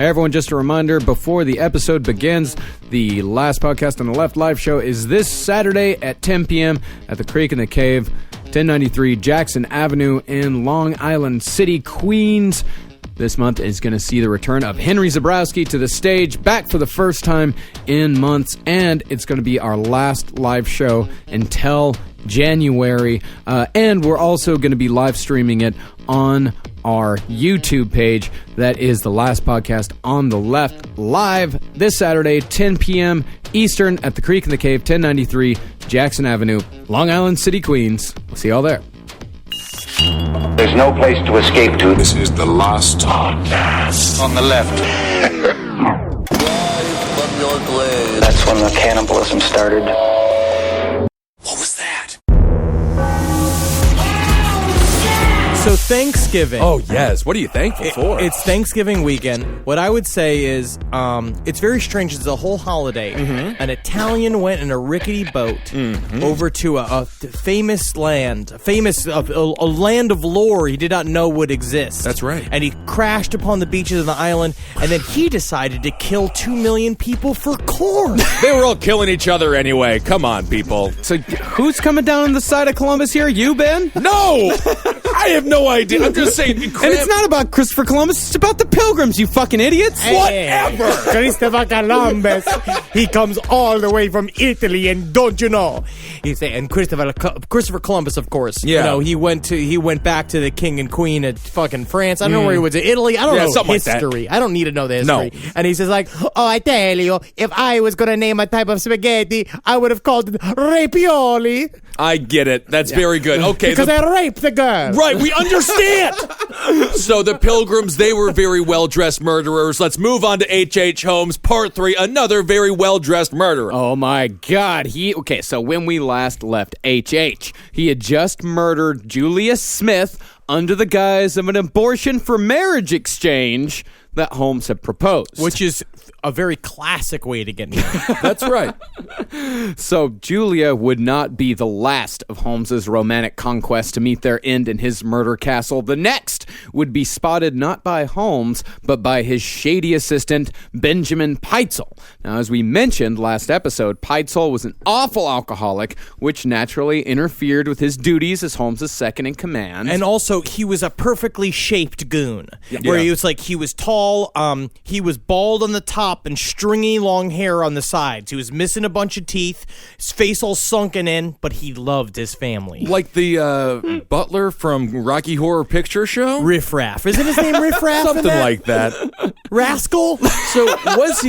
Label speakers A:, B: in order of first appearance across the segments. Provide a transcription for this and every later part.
A: Hey everyone, just a reminder before the episode begins, the last podcast on the Left live show is this Saturday at 10 p.m. at the Creek in the Cave, 1093 Jackson Avenue in Long Island City, Queens. This month is going to see the return of Henry Zebrowski to the stage, back for the first time in months, and it's going to be our last live show until January, and we're also going to be live streaming it on our YouTube page. That is the last podcast on the Left live this Saturday, 10 p.m. Eastern at the Creek in the Cave, 1093 Jackson Avenue, Long Island City, Queens. We'll see y'all there.
B: There's no place to escape to.
C: This is the last podcast
B: On the Left. That's when the cannibalism started.
C: What was that?
D: So Thanksgiving.
E: Oh, yes. What are you thankful for?
D: It's Thanksgiving weekend. What I would say is, it's very strange. It's a whole holiday. Mm-hmm. An Italian went in a rickety boat over to a famous land, a land of lore he did not know would exist.
E: That's right.
D: And he crashed upon the beaches of the island, and then he decided to kill 2 million people for corn.
E: They were all killing each other anyway. Come on, people.
A: So who's coming down on the side of Columbus here? You, Ben?
E: No! I have no idea. I'm just saying.
A: And it's not about Christopher Columbus. It's about the Pilgrims, you fucking idiots.
E: Whatever.
D: Christopher Columbus. He comes all the way from Italy, and don't you know? You say, and Christopher Columbus, of course.
E: Yeah.
D: You know, he went back to the king and queen at fucking France. I don't know where he was. Italy. I don't know
E: something
D: history.
E: like that.
D: I don't need to know the history.
E: No.
D: And he says like, oh, I tell you, if I was gonna name a type of spaghetti, I would have called it rapioli.
E: I get it. That's very good. Okay.
D: Because I raped the girl.
E: Right, we understand. So the Pilgrims, they were very well-dressed murderers. Let's move on to H.H. Holmes, Part 3, another very well-dressed murderer.
A: Oh my God. So when we last left H.H., he had just murdered Julia Smith under the guise of an abortion for marriage exchange that Holmes had proposed.
D: Which is a very classic way to get married.
E: That's right.
A: So Julia would not be the last of Holmes's romantic conquests to meet their end in his murder castle. The next would be spotted not by Holmes, but by his shady assistant, Benjamin Pitezel. Now, as we mentioned last episode, Pitezel was an awful alcoholic, which naturally interfered with his duties as Holmes's second in command.
D: And also, he was a perfectly shaped goon, where he was tall, he was bald on the top and stringy long hair on the sides. He was missing a bunch of teeth, his face all sunken in, but he loved his family.
E: Like the butler from Rocky Horror Picture Show?
D: Riff Raff. Isn't his name Riff Raff?
E: Something like that.
D: Rascal?
E: So was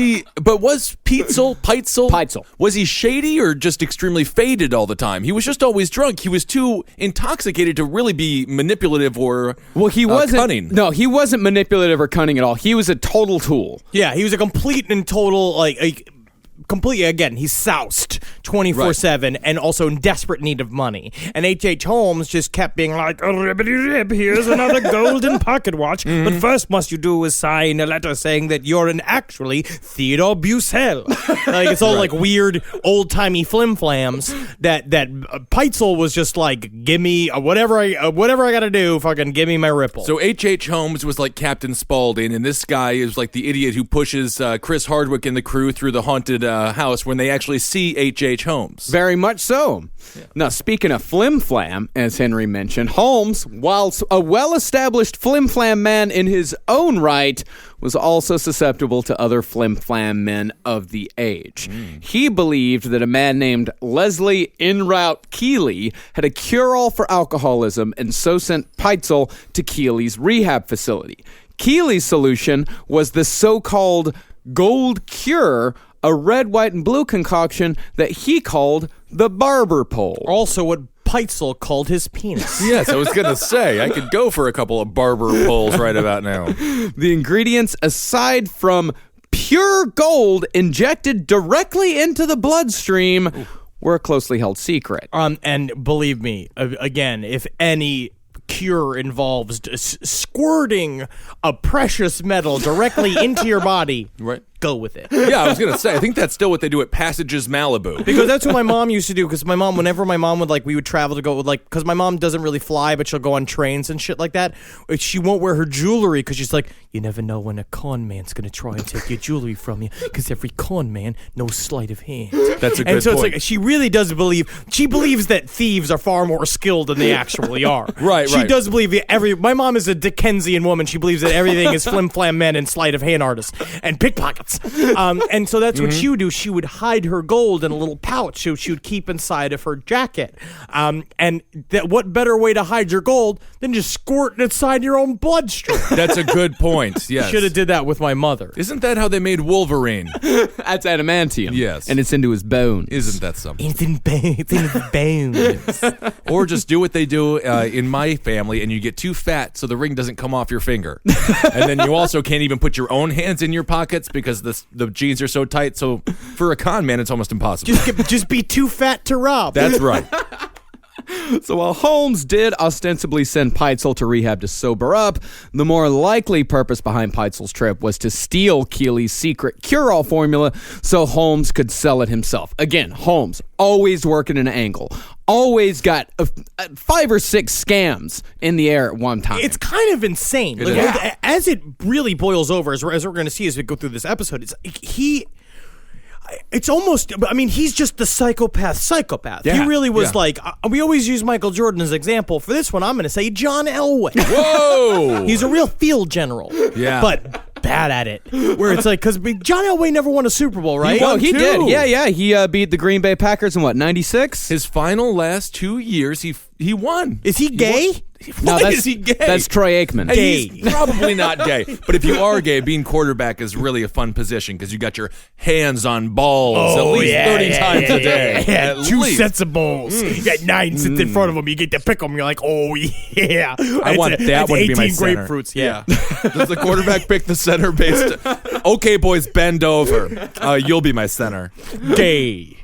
E: Pitezel, was he shady or just extremely faded all the time? He was just always drunk. He was too intoxicated to really be manipulative or
A: he wasn't
E: cunning.
A: No, he wasn't manipulative or cunning at all. He was a total tool.
D: Yeah, he was a complete and total, completely, again, he's soused 24/7 and also in desperate need of money. And H.H. Holmes just kept being like, oh, ribbity-rib, here's another golden pocket watch. But first must you do is sign a letter saying that you're actually Theodore Bussell. It's all like weird old-timey flim-flams that Pitezel was just like, give me whatever I gotta do, fucking give me my ripple.
E: So H.H. Holmes was like Captain Spaulding, and this guy is like the idiot who pushes Chris Hardwick and the crew through the haunted house when they actually see H.H. Holmes.
A: Very much so. Yeah. Now, speaking of flim-flam, as Henry mentioned, Holmes, while a well-established flim-flam man in his own right, was also susceptible to other flim-flam men of the age. He believed that a man named Leslie Enroute Keeley had a cure-all for alcoholism and so sent Pitezel to Keeley's rehab facility. Keeley's solution was the so-called Gold Cure, a red, white, and blue concoction that he called the barber pole.
D: Also what Pitezel called his penis.
E: Yes, I was going to say, I could go for a couple of barber poles right about now.
A: The ingredients, aside from pure gold injected directly into the bloodstream, were a closely held secret.
D: And believe me, again, if any cure involves squirting a precious metal directly into your body,
E: right?
D: go with it.
E: Yeah, I was gonna say. I think that's still what they do at Passages Malibu.
D: Because that's what my mom used to do. Because whenever my mom would we would travel to go with because my mom doesn't really fly, but she'll go on trains and shit like that. She won't wear her jewelry because she's like, you never know when a con man's gonna try and take your jewelry from you. Because every con man knows sleight of hand.
E: That's a good
D: and so
E: point.
D: it's she really does believe. She believes that thieves are far more skilled than they actually are.
E: Right.
D: She does believe my mom is a Dickensian woman. She believes that everything is flim flam men and sleight of hand artists and pickpockets. And so that's what she would do. She would hide her gold in a little pouch she would keep inside of her jacket. And what better way to hide your gold than just squirting it inside your own bloodstream?
E: That's a good point. Yes.
D: Should have did that with my mother.
E: Isn't that how they made Wolverine?
A: That's adamantium.
E: Yes.
A: And it's into his bone.
E: Isn't that something?
D: It's in his bones.
E: Or just do what they do in my family, and you get too fat so the ring doesn't come off your finger. And then you also can't even put your own hands in your pockets because the jeans are so tight. So for a con man, it's almost impossible.
D: Just be too fat to rob.
E: That's right.
A: So while Holmes did ostensibly send Peitzel to rehab to sober up, the more likely purpose behind Peitzel's trip was to steal Keeley's secret cure-all formula so Holmes could sell it himself. Again, Holmes, always working an angle. Always got 5 or 6 scams in the air at one time.
D: It's kind of insane. As it really boils over, as we're going to see as we go through this episode, it's almost, he's just the psychopath.
A: Yeah.
D: He really was we always use Michael Jordan as an example. For this one, I'm going to say John Elway.
E: Whoa!
D: He's a real field general.
E: Yeah.
D: But bad at it. Where it's because John Elway never won a Super Bowl, right?
A: He did. Yeah. He beat the Green Bay Packers in 96?
E: His final last 2 years, he won.
D: Is he gay?
A: No,
E: Why is he gay?
A: That's Troy Aikman.
E: And he's probably not gay. But if you are gay, being quarterback is really a fun position because you got your hands on balls at least 30 times a day.
D: Yeah,
E: At
D: 2
E: least.
D: sets of balls. You got 9 sits in front of them. You get to pick them. You're like, oh, yeah.
E: I want that one to be my
D: 18
E: center.
D: grapefruits. Yeah.
E: Does the quarterback pick the center based? Okay, boys, bend over. You'll be my center.
D: Gay.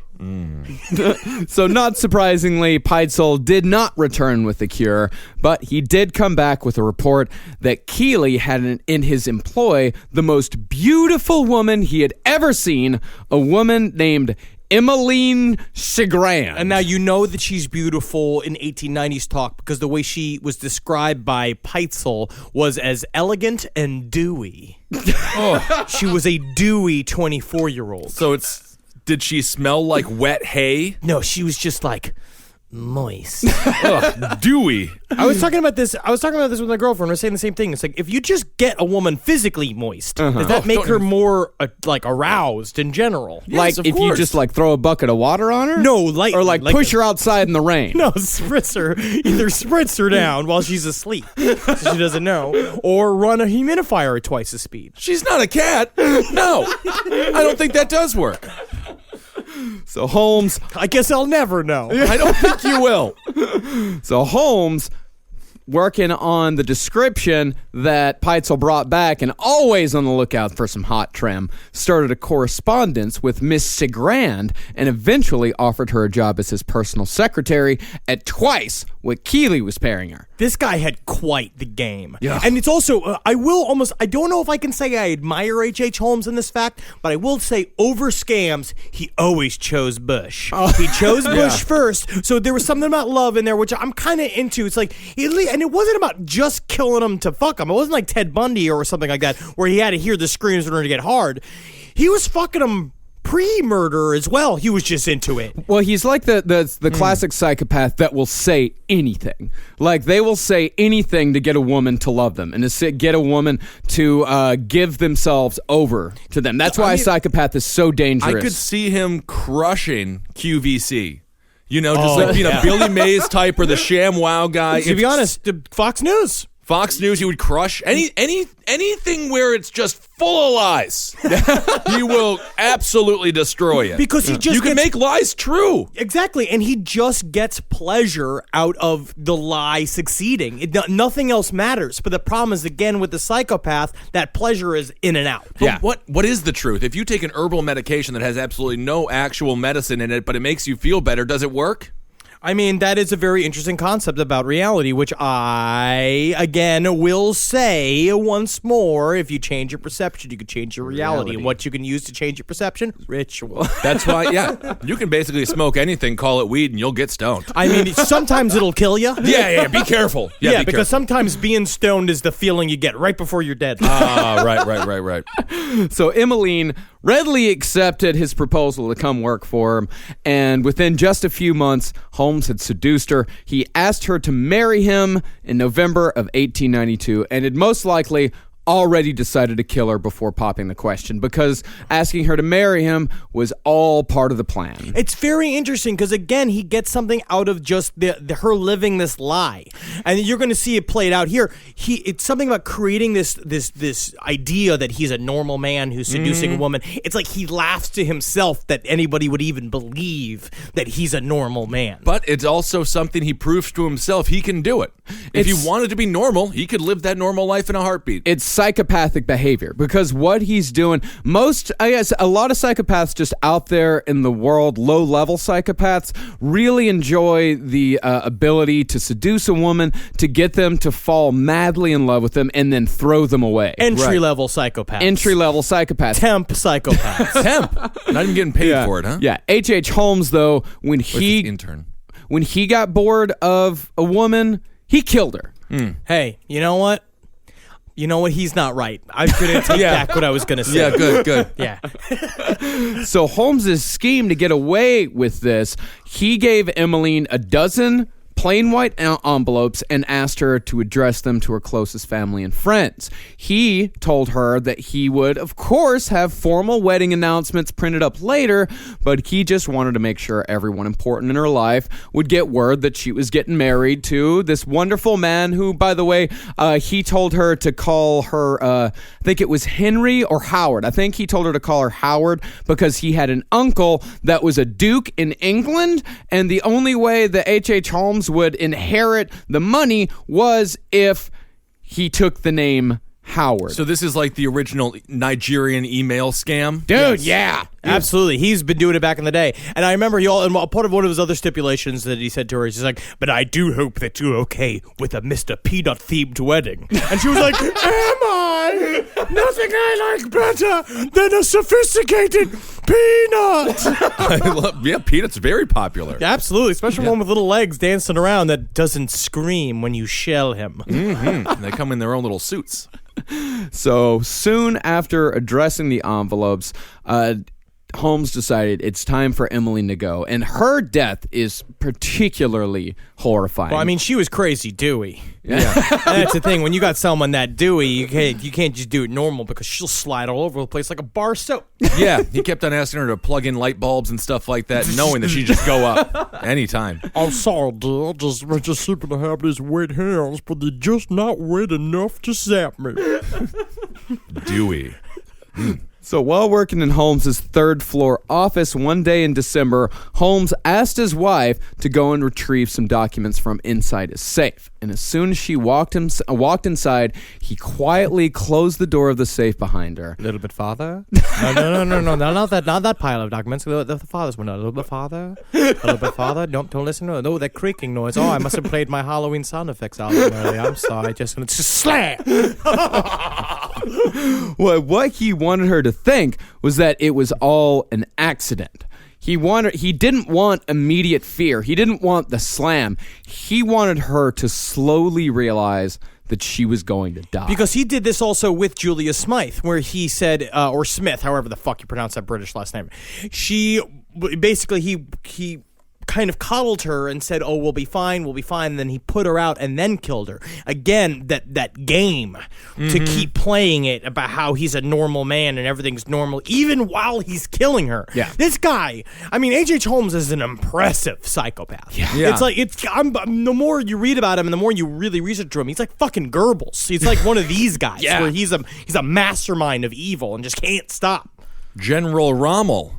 A: So not surprisingly, Peitzel did not return with the cure, but he did come back with a report that Keeley had in his employ the most beautiful woman he had ever seen, a woman named Emmeline Cigrand.
D: And now you know that she's beautiful in 1890s talk because the way she was described by Peitzel was as elegant and dewy. She was a dewy 24-year-old.
E: So did she smell like wet hay?
D: No, she was just like moist.
E: Ugh, dewy.
D: I was talking about this with my girlfriend. We're saying the same thing. It's like if you just get a woman physically moist, does that make her more aroused in general?
A: Like if you just throw a bucket of water on her?
D: No,
A: or push her outside in the rain.
D: No, spritz her. Either spritz her down while she's asleep, so she doesn't know, or run a humidifier at twice the speed.
E: She's not a cat. No, I don't think that does work.
A: So Holmes,
D: I guess I'll never know.
E: I don't think you will.
A: So Holmes, working on the description that Peitzel brought back and always on the lookout for some hot trim, started a correspondence with Miss Cigrand and eventually offered her a job as his personal secretary at twice what Keeley was paying her.
D: This guy had quite the game.
A: Yeah.
D: And it's also, I don't know if I can say I admire H.H. Holmes in this fact, but I will say over scams, he always chose Bush. He chose Bush first, so there was something about love in there, which I'm kind of into. It's like, and it wasn't about just killing him to fuck him. It wasn't like Ted Bundy or something like that, where he had to hear the screams in order to get hard. He was fucking him pre-murder as well. He was just into it.
A: Well, he's like the classic psychopath that will say anything. Like, they will say anything to get a woman to love them and to get a woman to give themselves over to them. That's why a psychopath is so dangerous.
E: I could see him crushing QVC. You know, just Billy Mays type or the ShamWow guy.
D: To be honest, Fox News.
E: Fox News, he would crush anything where it's just full of lies. He will absolutely destroy it.
D: Because he just
E: you can make lies true.
D: Exactly, and he just gets pleasure out of the lie succeeding. Nothing else matters. But the problem is, again, with the psychopath, that pleasure is in and out.
E: But what is the truth? If you take an herbal medication that has absolutely no actual medicine in it, but it makes you feel better, does it work?
D: I mean, that is a very interesting concept about reality, which I, again, will say once more, if you change your perception, you can change your reality. And what you can use to change your perception? Ritual.
E: That's why, you can basically smoke anything, call it weed, and you'll get stoned.
D: I mean, sometimes it'll kill you.
E: Yeah, be careful.
D: Yeah, because sometimes being stoned is the feeling you get right before you're dead.
E: Right.
A: So Emmeline readily accepted his proposal to come work for him, and within just a few months, Holmes had seduced her. He asked her to marry him in November of 1892, and had most likely already decided to kill her before popping the question, because asking her to marry him was all part of the plan.
D: It's very interesting because, again, he gets something out of just her living this lie, and you're going to see it played out here. It's something about creating this idea that he's a normal man who's seducing a woman. It's like he laughs to himself that anybody would even believe that he's a normal man.
E: But it's also something he proves to himself he can do it. If he wanted to be normal, he could live that normal life in a heartbeat.
A: It's psychopathic behavior, because what he's doing, a lot of psychopaths just out there in the world, low-level psychopaths, really enjoy the ability to seduce a woman, to get them to fall madly in love with them, and then throw them away.
D: Entry-level psychopaths. Temp psychopaths.
E: Temp. Not even getting paid for it, huh?
A: Yeah. H.H.Holmes, though, when he got bored of a woman, he killed her.
D: Hey, you know what? He's not right. I'm going to take back what I was going to say.
E: Yeah, good.
D: Yeah.
A: So Holmes's scheme to get away with this, he gave Emmeline a dozen plain white envelopes and asked her to address them to her closest family and friends. He told her that he would, of course, have formal wedding announcements printed up later, but he just wanted to make sure everyone important in her life would get word that she was getting married to this wonderful man who, by the way, he told her to call her, I think it was Henry or Howard. I think he told her to call her Howard because he had an uncle that was a duke in England, and the only way that H.H. Holmes would inherit the money was if he took the name Howard.
E: So this is like the original Nigerian email scam?
A: Dude, yeah.
D: Absolutely. He's been doing it back in the day. And I remember and part of one of his other stipulations that he said to her, he's like, but I do hope that you're okay with a Mr. Peanut-themed wedding. And she was like, am I? Nothing I like better than a sophisticated peanut.
E: Peanut's very popular.
D: Absolutely. Especially one with little legs dancing around that doesn't scream when you shell him.
E: And they come in their own little suits.
A: So soon after addressing the envelopes, Holmes decided it's time for Emmeline to go, and her death is particularly horrifying.
D: Well, I mean, she was crazy dewy. Yeah. That's the thing. When you got someone that dewy, you can't just do it normal because she'll slide all over the place like a bar of soap.
E: Yeah, he kept on asking her to plug in light bulbs and stuff like that, knowing that she'd just go up anytime.
F: I'm sorry, dear. I just happen to have these wet hands, but they're just not wet enough to zap me.
E: Dewy.
A: So while working in Holmes's third-floor office one day in December, Holmes asked his wife to go and retrieve some documents from inside his safe. And as soon as she walked inside, he quietly closed the door of the safe behind her.
D: A little bit farther? No, not that pile of documents. The farthest one. A little bit farther. A little bit farther. Don't listen to it. No, that creaking noise. Oh, I must have played my Halloween sound effects album earlier. I'm sorry. Just slam.
A: Well, what he wanted her to think was that it was all an accident. He didn't want immediate fear. He didn't want the slam. He wanted her to slowly realize that she was going to die.
D: Because he did this also with Julia Smythe, where he said, or Smith, however the fuck you pronounce that British last name. He kind of coddled her and said, oh, we'll be fine. And then he put her out and then killed her. Again, that game to keep playing it about how he's a normal man and everything's normal, even while he's killing her.
A: Yeah.
D: This guy, I mean, H.H. Holmes is an impressive psychopath.
A: Yeah.
D: It's like, the more you read about him and the more you really research him, he's like fucking Goebbels. He's like one of these guys where he's a mastermind of evil and just can't stop.
E: General Rommel.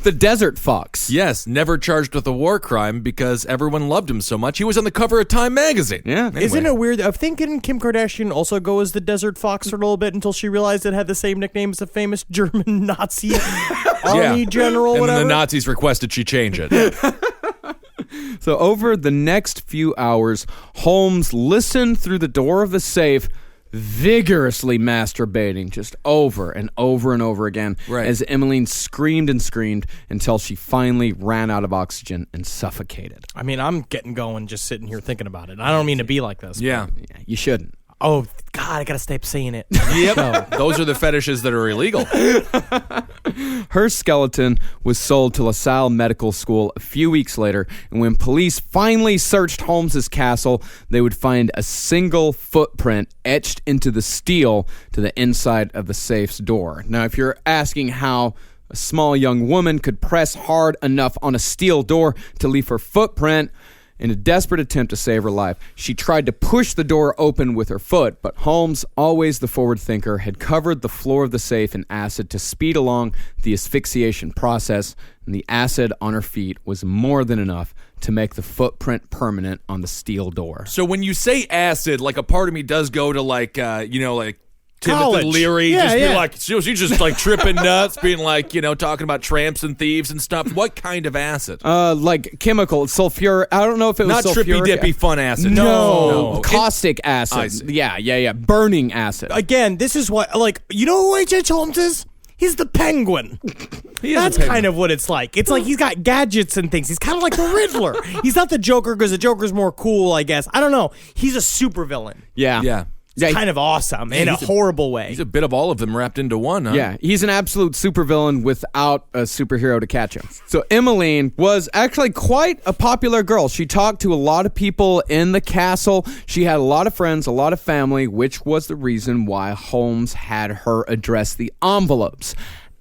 A: The Desert Fox.
E: Yes, never charged with a war crime because everyone loved him so much. He was on the cover of Time magazine.
A: Yeah.
E: Anyway.
D: Isn't it weird? I think didn't Kim Kardashian also go as the Desert Fox for a little bit until she realized it had the same nickname as a famous German Nazi army general,
E: and
D: whatever?
E: then the Nazis requested she change it.
A: So over the next few hours, Holmes listened through the door of the safe, vigorously masturbating just over and over and over again as Emmeline screamed and screamed until she finally ran out of oxygen and suffocated.
D: I mean, I'm getting going just sitting here thinking about it. I don't mean to be like this.
E: Yeah.
A: Yeah, you shouldn't.
D: Oh, God, I got to stop saying it.
E: Yep. Those are the fetishes that are illegal.
A: Her skeleton was sold to LaSalle Medical School a few weeks later, and when police finally searched Holmes's castle, they would find a single footprint etched into the steel to the inside of the safe's door. Now, if you're asking how a small young woman could press hard enough on a steel door to leave her footprint, in a desperate attempt to save her life, she tried to push the door open with her foot, but Holmes, always the forward thinker, had covered the floor of the safe in acid to speed along the asphyxiation process, and the acid on her feet was more than enough to make the footprint permanent on the steel door.
E: So when you say acid, like a part of me does go to like
D: College.
E: Timothy Leary,
D: Yeah,
E: just
D: yeah.
E: be like, she's just like tripping nuts, being like, talking about tramps and thieves and stuff. What kind of acid?
A: Like chemical, sulfur. I don't know if it was
E: Not
A: sulfuric.
E: trippy dippy fun acid.
A: No.
E: No.
A: Caustic
E: I
A: acid.
E: see.
A: Yeah. Burning acid.
D: Again, this is what, you know who H.H. Holmes is? He's the Penguin. That's kind of what it's like. It's like he's got gadgets and things. He's kind of like the Riddler. He's not the Joker because the Joker's more cool, I guess. I don't know. He's a supervillain.
A: Yeah.
D: It's kind of awesome in a horrible way.
E: He's a bit of all of them wrapped into one, huh?
A: Yeah, he's an absolute supervillain without a superhero to catch him. So Emmeline was actually quite a popular girl. She talked to a lot of people in the castle. She had a lot of friends, a lot of family, which was the reason why Holmes had her address the envelopes.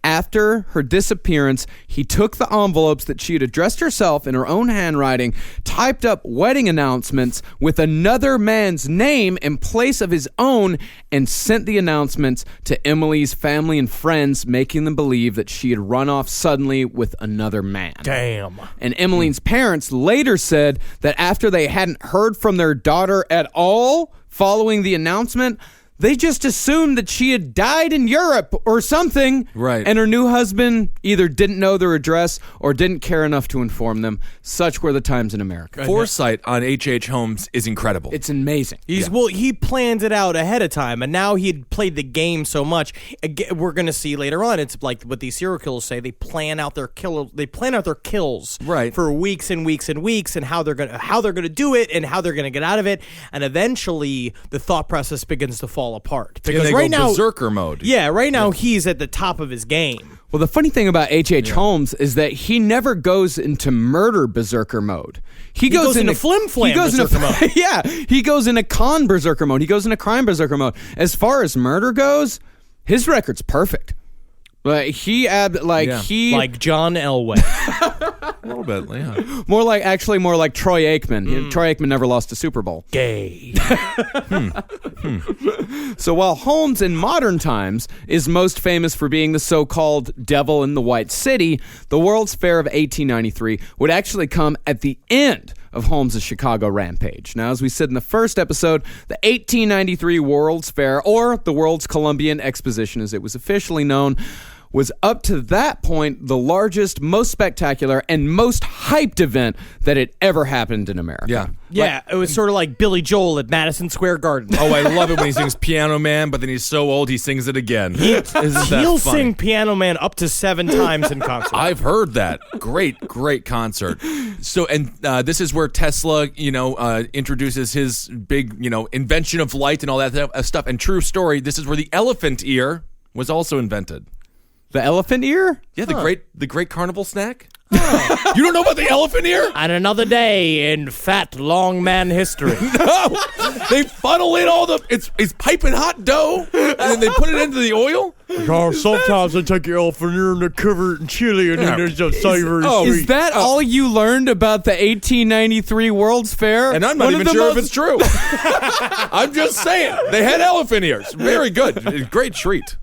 A: After her disappearance, he took the envelopes that she had addressed herself in her own handwriting, typed up wedding announcements with another man's name in place of his own, and sent the announcements to Emily's family and friends, making them believe that she had run off suddenly with another man.
D: Damn.
A: And Emmeline's parents later said that after they hadn't heard from their daughter at all following the announcement, they just assumed that she had died in Europe or something.
E: Right.
A: And her new husband either didn't know their address or didn't care enough to inform them. Such were the times in America.
E: Foresight on H.H. Holmes is incredible.
A: It's amazing.
D: Well, he planned it out ahead of time, and now he had played the game so much. Again, we're going to see later on. It's like what these serial killers say. They plan out their kills
E: Right.
D: for weeks and weeks and weeks, and how they're going to do it and how they're going to get out of it. And eventually, the thought process begins to fall apart because
E: they
D: right
E: go
D: now,
E: berserker mode.
D: Yeah, right now he's at the top of his game.
A: Well, the funny thing about H.H. Holmes is that he never goes into murder berserker mode. He goes
D: into flim-flam berserker mode.
A: Yeah, he goes into con berserker mode. He goes into crime berserker mode. As far as murder goes, his record's perfect. Like
D: Like John Elway.
E: A little bit, yeah.
A: more like Troy Aikman. Troy Aikman never lost a Super Bowl.
D: Gay.
A: So while Holmes in modern times is most famous for being the so-called Devil in the White City, the World's Fair of 1893 would actually come at the end of Holmes' Chicago rampage. Now, as we said in the first episode, the 1893 World's Fair, or the World's Columbian Exposition as it was officially known, was up to that point the largest, most spectacular, and most hyped event that had ever happened in America.
E: Yeah.
D: Yeah, it was sort of like Billy Joel at Madison Square Garden.
E: Oh, I love it when he sings Piano Man, but then he's so old he sings it again. Isn't that
D: He'll
E: funny?
D: sing Piano Man up to 7 times in concert.
E: I've heard that. Great concert. So, and this is where Tesla, introduces his big, invention of light and all that stuff. And true story, this is where the elephant ear was also invented.
A: The elephant ear?
E: Yeah, the great carnival snack. You don't know about the elephant ear?
D: And another day in fat long man history.
E: No, they funnel in all the it's piping hot dough, and then they put it into the oil.
F: Sometimes they take your elephant ear and they cover it in chili and then there's a savory
A: Is
F: sweet.
A: that all you learned about the 1893 World's Fair?
E: And I'm not even sure if it's true. I'm just saying they had elephant ears. Very good, great treat.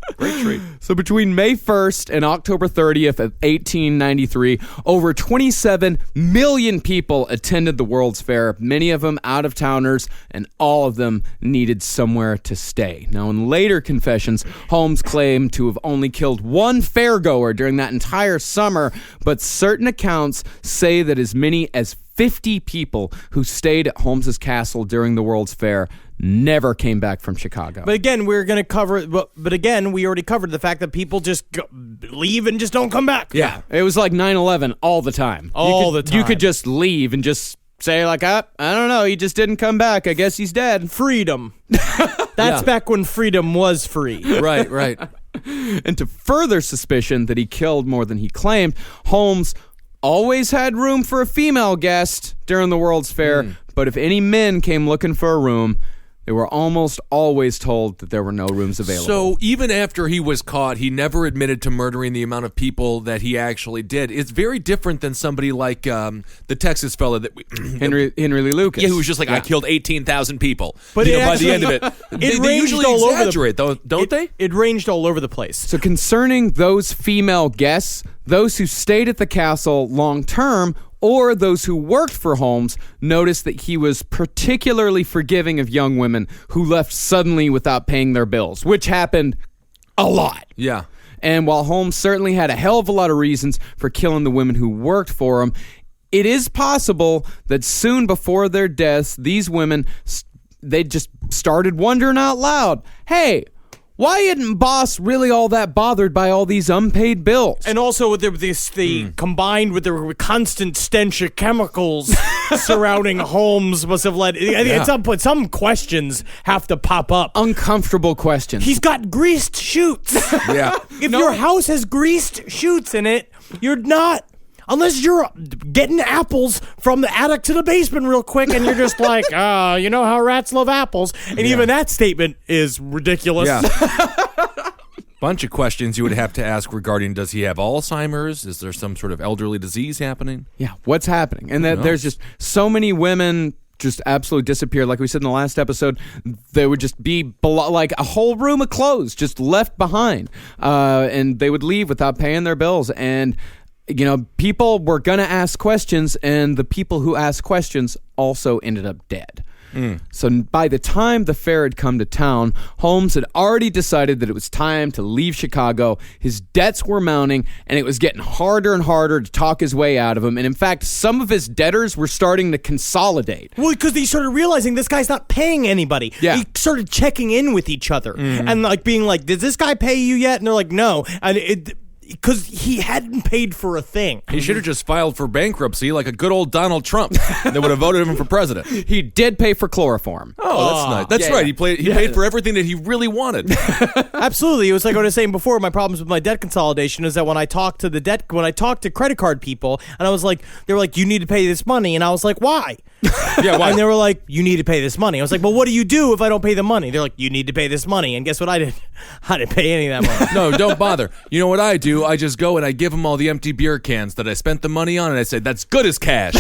A: So between May 1st and October 30th of 1893, over 27 million people attended the World's Fair, many of them out-of-towners, and all of them needed somewhere to stay. Now, in later confessions, Holmes claimed to have only killed one fairgoer during that entire summer, but certain accounts say that as many as 50 people who stayed at Holmes's castle during the World's Fair never came back from Chicago.
D: But again, we're going to cover. But again, we already covered the fact that people just leave and just don't come back.
A: Yeah, it was like 9/11 all the time.
D: The time.
A: You could just leave and just say like, I don't know, he just didn't come back. I guess he's dead.
D: Freedom. That's back when freedom was free.
E: Right.
A: And to further suspicion that he killed more than he claimed, Holmes always had room for a female guest during the World's Fair, but if any men came looking for a room, they were almost always told that there were no rooms available.
E: So even after he was caught, he never admitted to murdering the amount of people that he actually did. It's very different than somebody like the Texas fella that
A: Henry Lee Lucas.
E: Yeah, who was just like, I killed 18,000 people.
D: But
E: by the end of it, they usually exaggerate, don't they?
D: It ranged all over the place.
A: So concerning those female guests, those who stayed at the castle long term or those who worked for Holmes noticed that he was particularly forgiving of young women who left suddenly without paying their bills, which happened a lot.
E: Yeah.
A: And while Holmes certainly had a hell of a lot of reasons for killing the women who worked for him, it is possible that soon before their deaths, these women, they just started wondering out loud, hey, why isn't boss really all that bothered by all these unpaid bills?
D: And also with the combined with the constant stench of chemicals surrounding Holmes must have led. At some point, some questions have to pop up.
A: Uncomfortable questions.
D: He's got greased chutes.
E: Yeah.
D: If your house has greased chutes in it, you're not. Unless you're getting apples from the attic to the basement real quick and you're just like, you know how rats love apples. And even that statement is ridiculous.
E: Yeah. Bunch of questions you would have to ask regarding, does he have Alzheimer's? Is there some sort of elderly disease happening?
A: Yeah, what's happening? And that there's just so many women just absolutely disappeared. Like we said in the last episode, they would just be like a whole room of clothes just left behind. And they would leave without paying their bills. And you know, people were going to ask questions, and the people who asked questions also ended up dead. So by the time the fair had come to town, Holmes had already decided that it was time to leave Chicago. His debts were mounting, and it was getting harder and harder to talk his way out of them. And in fact, some of his debtors were starting to consolidate.
D: Well, because he started realizing this guy's not paying anybody.
A: Yeah.
D: He started checking in with each other and like being like, did this guy pay you yet? And they're like, no. And because he hadn't paid for a thing.
E: He should have just filed for bankruptcy like a good old Donald Trump. They would have voted him for president.
A: He did pay for chloroform.
E: Oh, that's nice. That's right. He paid for everything that he really wanted.
D: Absolutely. It was like I was saying before, my problems with my debt consolidation is that when I talked to credit card people, and I was like, they were like, you need to pay this money. And I was like, why?
E: Yeah, why?
D: And they were like, you need to pay this money. I was like, well, what do you do if I don't pay the money? They're like, you need to pay this money. And guess what I did? I didn't pay any of that money.
E: No, don't bother. You know what I do? I just go and I give them all the empty beer cans that I spent the money on, and I say, that's good as cash.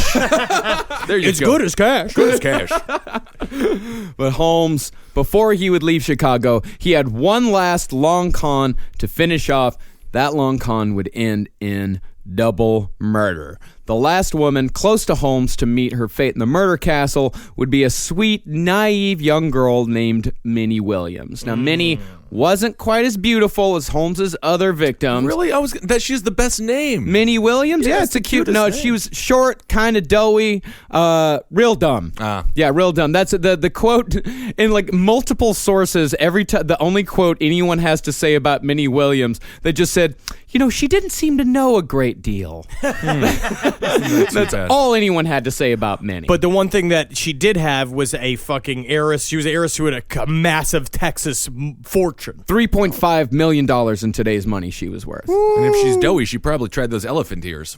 E: There you
D: It's
E: go.
D: good as cash.
E: Good as cash.
A: But Holmes, before he would leave Chicago, he had one last long con to finish off. That long con would end in double murder. The last woman close to Holmes to meet her fate in the murder castle would be a sweet, naive young girl named Minnie Williams. Now, Minnie wasn't quite as beautiful as Holmes's other victims.
E: Really? She's the best name.
A: Minnie Williams? Yeah, it's a cute. No,
E: name.
A: she was short, kind of doughy, real dumb. Yeah, real dumb. That's the quote in like multiple sources. Every time, the only quote anyone has to say about Minnie Williams, they just said, you know, she didn't seem to know a great deal. That's all anyone had to say about Minnie.
D: But the one thing that she did have was a fucking heiress. She was an heiress who had a massive Texas fortune.
A: $3.5 million in today's money she was worth.
E: And if she's doughy, she probably tried those elephant ears.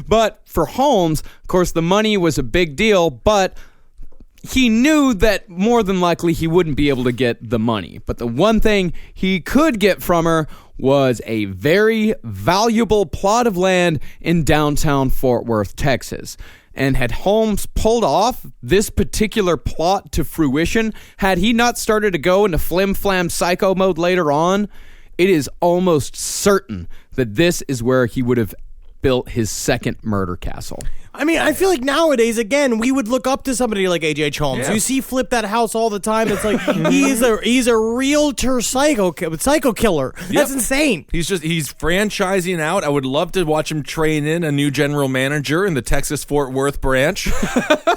A: But for Holmes, of course, the money was a big deal, but he knew that more than likely he wouldn't be able to get the money. But the one thing he could get from her was a very valuable plot of land in downtown Fort Worth, Texas. And had Holmes pulled off this particular plot to fruition, had he not started to go into flim-flam psycho mode later on, it is almost certain that this is where he would have built his second murder castle.
D: I mean, I feel like nowadays, again, we would look up to somebody like H.H. Holmes.
E: Yeah.
D: You see Flip that house all the time. It's like he's a realtor psycho killer. That's insane.
E: He's franchising out. I would love to watch him train in a new general manager in the Texas Fort Worth branch.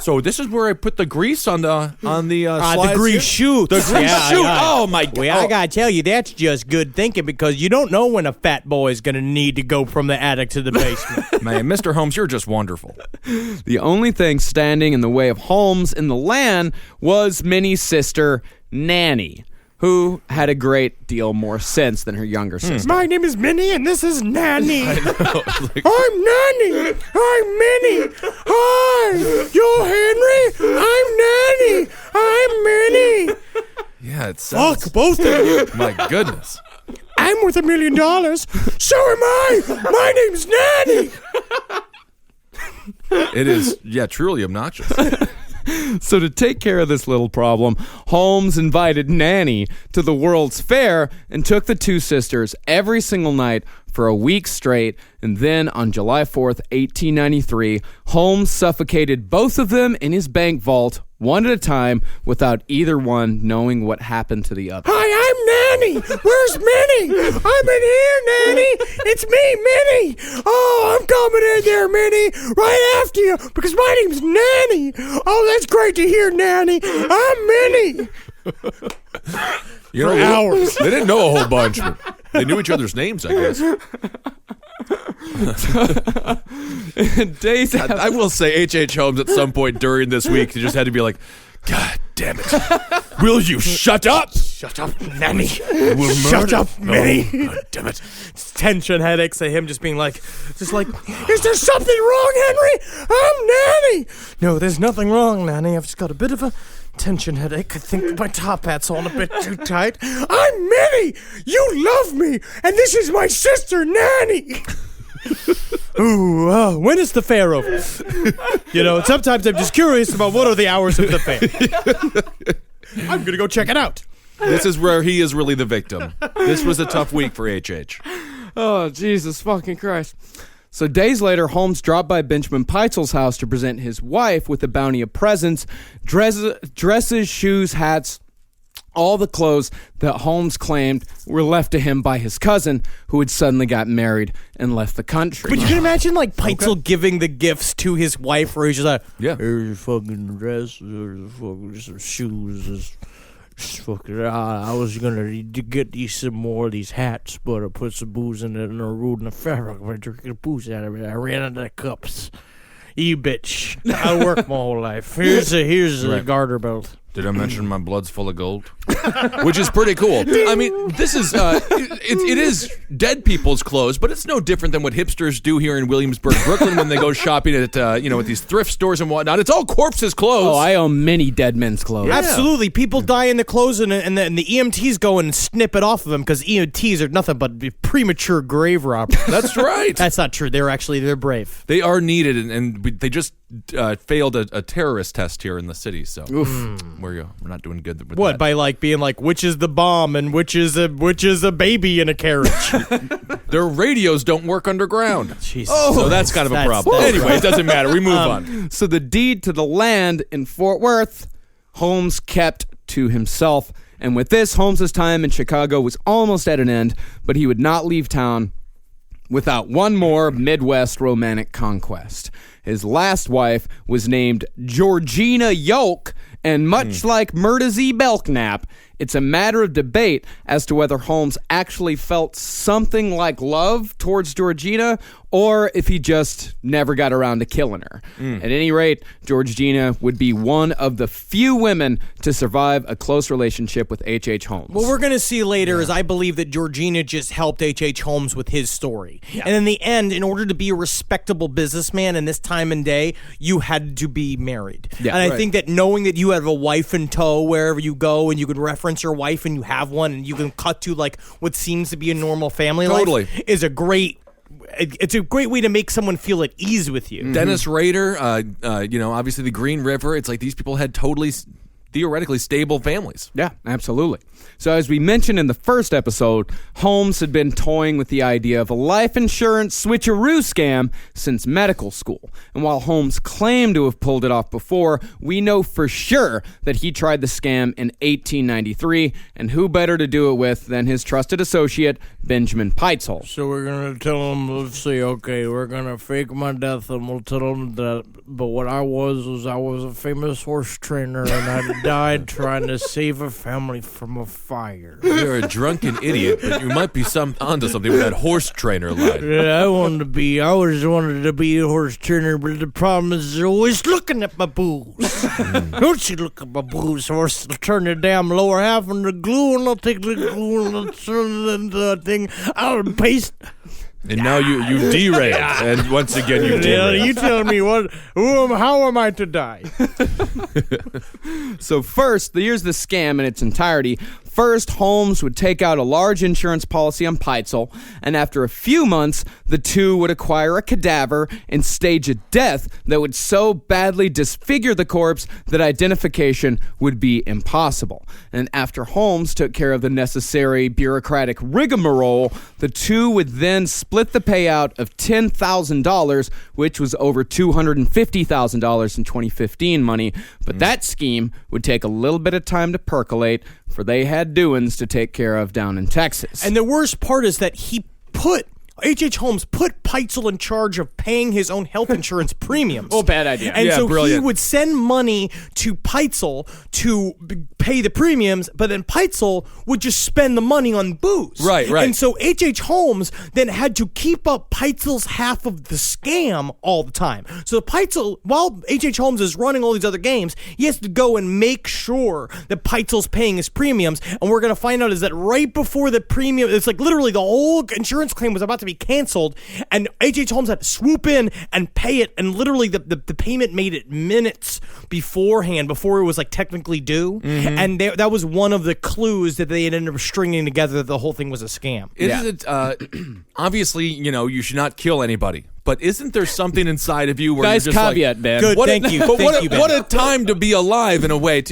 E: So this is where I put the grease on the slides
D: the grease
E: here.
D: shoot.
E: The grease shoot. Oh my god.
D: Well, I gotta tell you, that's just good thinking because you don't know when a fat boy is gonna need to go from the attic to the basement.
E: Man, Mr. Holmes, you're just wonderful.
A: The only thing standing in the way of Holmes in the land was Minnie's sister, Nanny, who had a great deal more sense than her younger sister.
F: My name is Minnie, and this is Nanny.
E: Like,
F: I'm Nanny. I'm Minnie. Hi, you're Henry. I'm Nanny. I'm Minnie.
E: yeah, it sounds.
F: Fuck both of you.
E: My goodness.
F: I'm worth $1 million. So am I. My name's Nanny.
E: It is, truly obnoxious.
A: So to take care of this little problem, Holmes invited Nanny to the World's Fair and took the two sisters every single night for a week straight. And then on July 4th, 1893, Holmes suffocated both of them in his bank vault one at a time without either one knowing what happened to the other.
F: Hi, I'm Nanny. Where's Minnie? I'm in here, Nanny. It's me, Minnie. Oh, I'm coming in there, Minnie, right after you, because my name's Nanny. Oh, that's great to hear, Nanny. I'm Minnie.
E: You know,
F: hours.
E: They didn't know a whole bunch, but they knew each other's names, I guess.
A: Days after,
E: I will say H.H. Holmes at some point during this week, he just had to be like, God damn it. Will you shut up?
F: Shut up, Nanny. Shut up, Minnie.
E: Oh, God damn it.
D: Tension headaches of him just being like,
F: Is there something wrong, Henry? I'm Nanny.
D: no, there's nothing wrong, Nanny. I've just got a bit of a tension headache. I think my top hat's on a bit too tight.
F: I'm Minnie. You love me, and this is my sister, Nanny.
D: Ooh, when is the fair over? Sometimes I'm just curious about what are the hours of the fair. I'm gonna go check it out.
E: This is where he is really the victim. This was a tough week for H.H.
A: oh, Jesus fucking Christ. So days later, Holmes dropped by Benjamin Peitzel's house to present his wife with a bounty of presents, dresses, shoes, hats, all the clothes that Holmes claimed were left to him by his cousin, who had suddenly got married and left the country.
D: But you can imagine, like, Peitzel giving the gifts to his wife, where he's just like,
E: Yeah.
F: Here's your fucking dress. Here's your fucking some shoes. Fucking, I was gonna get these some more of these hats, but I put some booze in it and I ruined the fabric. I drank the booze out of it. I ran out of the cups. You bitch. I worked my whole life. Here's a garter belt.
E: Did I mention my blood's full of gold? Which is pretty cool. I mean, this is, it is dead people's clothes, but it's no different than what hipsters do here in Williamsburg, Brooklyn, when they go shopping at, at these thrift stores and whatnot. It's all corpses' clothes.
A: Oh, I own many dead men's clothes.
E: Yeah.
D: absolutely. People die in the clothes, and the EMTs go and snip it off of them because EMTs are nothing but premature grave robbers.
E: That's right.
D: That's not true. They're brave.
E: They are needed, and they just failed a terrorist test here in the city, so we're not doing good with
D: What,
E: that.
D: by like being like, which is the bomb and which is a baby in a carriage?
E: Their radios don't work underground.
D: Jesus.
E: So that's kind of a problem. Anyway, it doesn't matter. We move on.
A: So the deed to the land in Fort Worth, Holmes kept to himself. And with this, Holmes's time in Chicago was almost at an end, but he would not leave town without one more Midwest romantic conquest. His last wife was named Georgina Yoke, and much like Murda Z. Belknap, it's a matter of debate as to whether Holmes actually felt something like love towards Georgina or if he just never got around to killing her. At any rate, Georgina would be one of the few women to survive a close relationship with H.H. Holmes.
D: What we're going to see later is I believe that Georgina just helped H.H. Holmes with his story. Yeah. And in the end, in order to be a respectable businessman in this time and day, you had to be married.
A: Yeah,
D: and I
A: right.
D: think that knowing that you have a wife in tow wherever you go and you can reference your wife and you have one and you can cut to like what seems to be a normal family
E: Totally.
D: life is a great way to make someone feel at ease with you.
E: Dennis Rader, obviously the Green River. It's like these people had totally theoretically stable families.
A: Yeah, absolutely. So as we mentioned in the first episode, Holmes had been toying with the idea of a life insurance switcheroo scam since medical school. And while Holmes claimed to have pulled it off before, we know for sure that he tried the scam in 1893, and who better to do it with than his trusted associate, Benjamin Pitezel.
F: So we're going to tell him, let's say, okay, we're going to fake my death and we'll tell him that, but what I was a famous horse trainer and I died trying to save a family from a fire.
E: You're a drunken idiot, but you might be onto something with that horse trainer line.
F: Yeah, I always wanted to be a horse trainer, but the problem is they're always looking at my booze. Don't you look at my booze, horse. I'll turn the damn lower half into glue, and I'll take the glue and I'll turn it into a thing. I'll paste.
E: And now you derailed, and once again you derailed.
F: Yeah, you tell me how am I to die?
A: So first, here's the scam in its entirety. First, Holmes would take out a large insurance policy on Pitezel, and after a few months, the two would acquire a cadaver and stage a death that would so badly disfigure the corpse that identification would be impossible. And after Holmes took care of the necessary bureaucratic rigmarole, the two would then split the payout of $10,000, which was over $250,000 in 2015 money. But that scheme would take a little bit of time to percolate, for they had doings to take care of down in Texas.
D: And the worst part is that H.H. Holmes put Pitezel in charge of paying his own health insurance premiums.
A: Oh, bad idea.
D: And so
E: brilliant.
D: he would send money to Pitezel to pay the premiums, but then Pitezel would just spend the money on booze.
E: Right.
D: And so H.H. Holmes then had to keep up Pitezel's half of the scam all the time. So Pitezel, while H.H. Holmes is running all these other games, he has to go and make sure that Pitezel's paying his premiums. And we're going to find out is that right before the premium, it's like literally the whole insurance claim was about to be canceled, and H.H. Holmes had to swoop in and pay it, and literally the payment made it minutes beforehand, before it was like technically due. And that was one of the clues that they had ended up stringing together that the whole thing was a scam.
E: Obviously, you should not kill anybody. But isn't there something inside of you where
A: Nice
E: you're just
A: caveat,
E: like,
A: Ben.
D: Good, thank you. Thank you, Ben.
E: What a time to be alive in a way.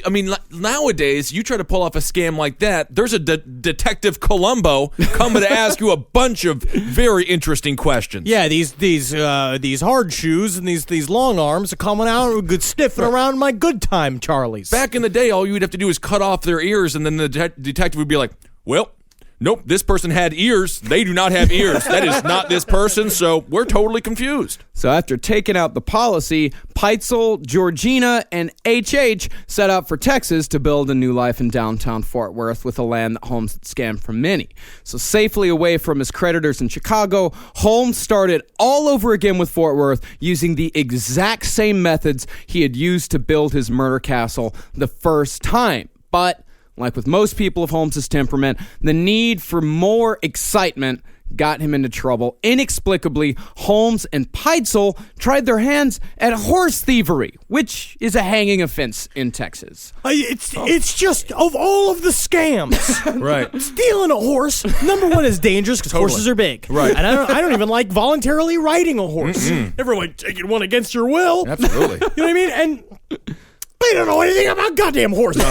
E: Nowadays, you try to pull off a scam like that, there's a Detective Columbo coming to ask you a bunch of very interesting questions.
D: Yeah, these hard shoes and these long arms are coming out and good sniffing around my good time, Charlies.
E: Back in the day, all you'd have to do is cut off their ears, and then the detective would be like, well, nope, this person had ears. They do not have ears. That is not this person, so we're totally confused.
A: So after taking out the policy, Pitezel, Georgina, and H.H. set out for Texas to build a new life in downtown Fort Worth with a land that Holmes had scammed from many. So safely away from his creditors in Chicago, Holmes started all over again with Fort Worth using the exact same methods he had used to build his murder castle the first time. But like with most people of Holmes's temperament, the need for more excitement got him into trouble. Inexplicably, Holmes and Pitezel tried their hands at horse thievery, which is a hanging offense in Texas.
D: It's just, of all of the scams,
E: Right.
D: stealing a horse, number one, is dangerous because horses are big.
E: Right.
D: And I don't even like voluntarily riding a horse. Never like taking one against your will.
E: Absolutely.
D: You know what I mean? And they don't know anything about goddamn horses.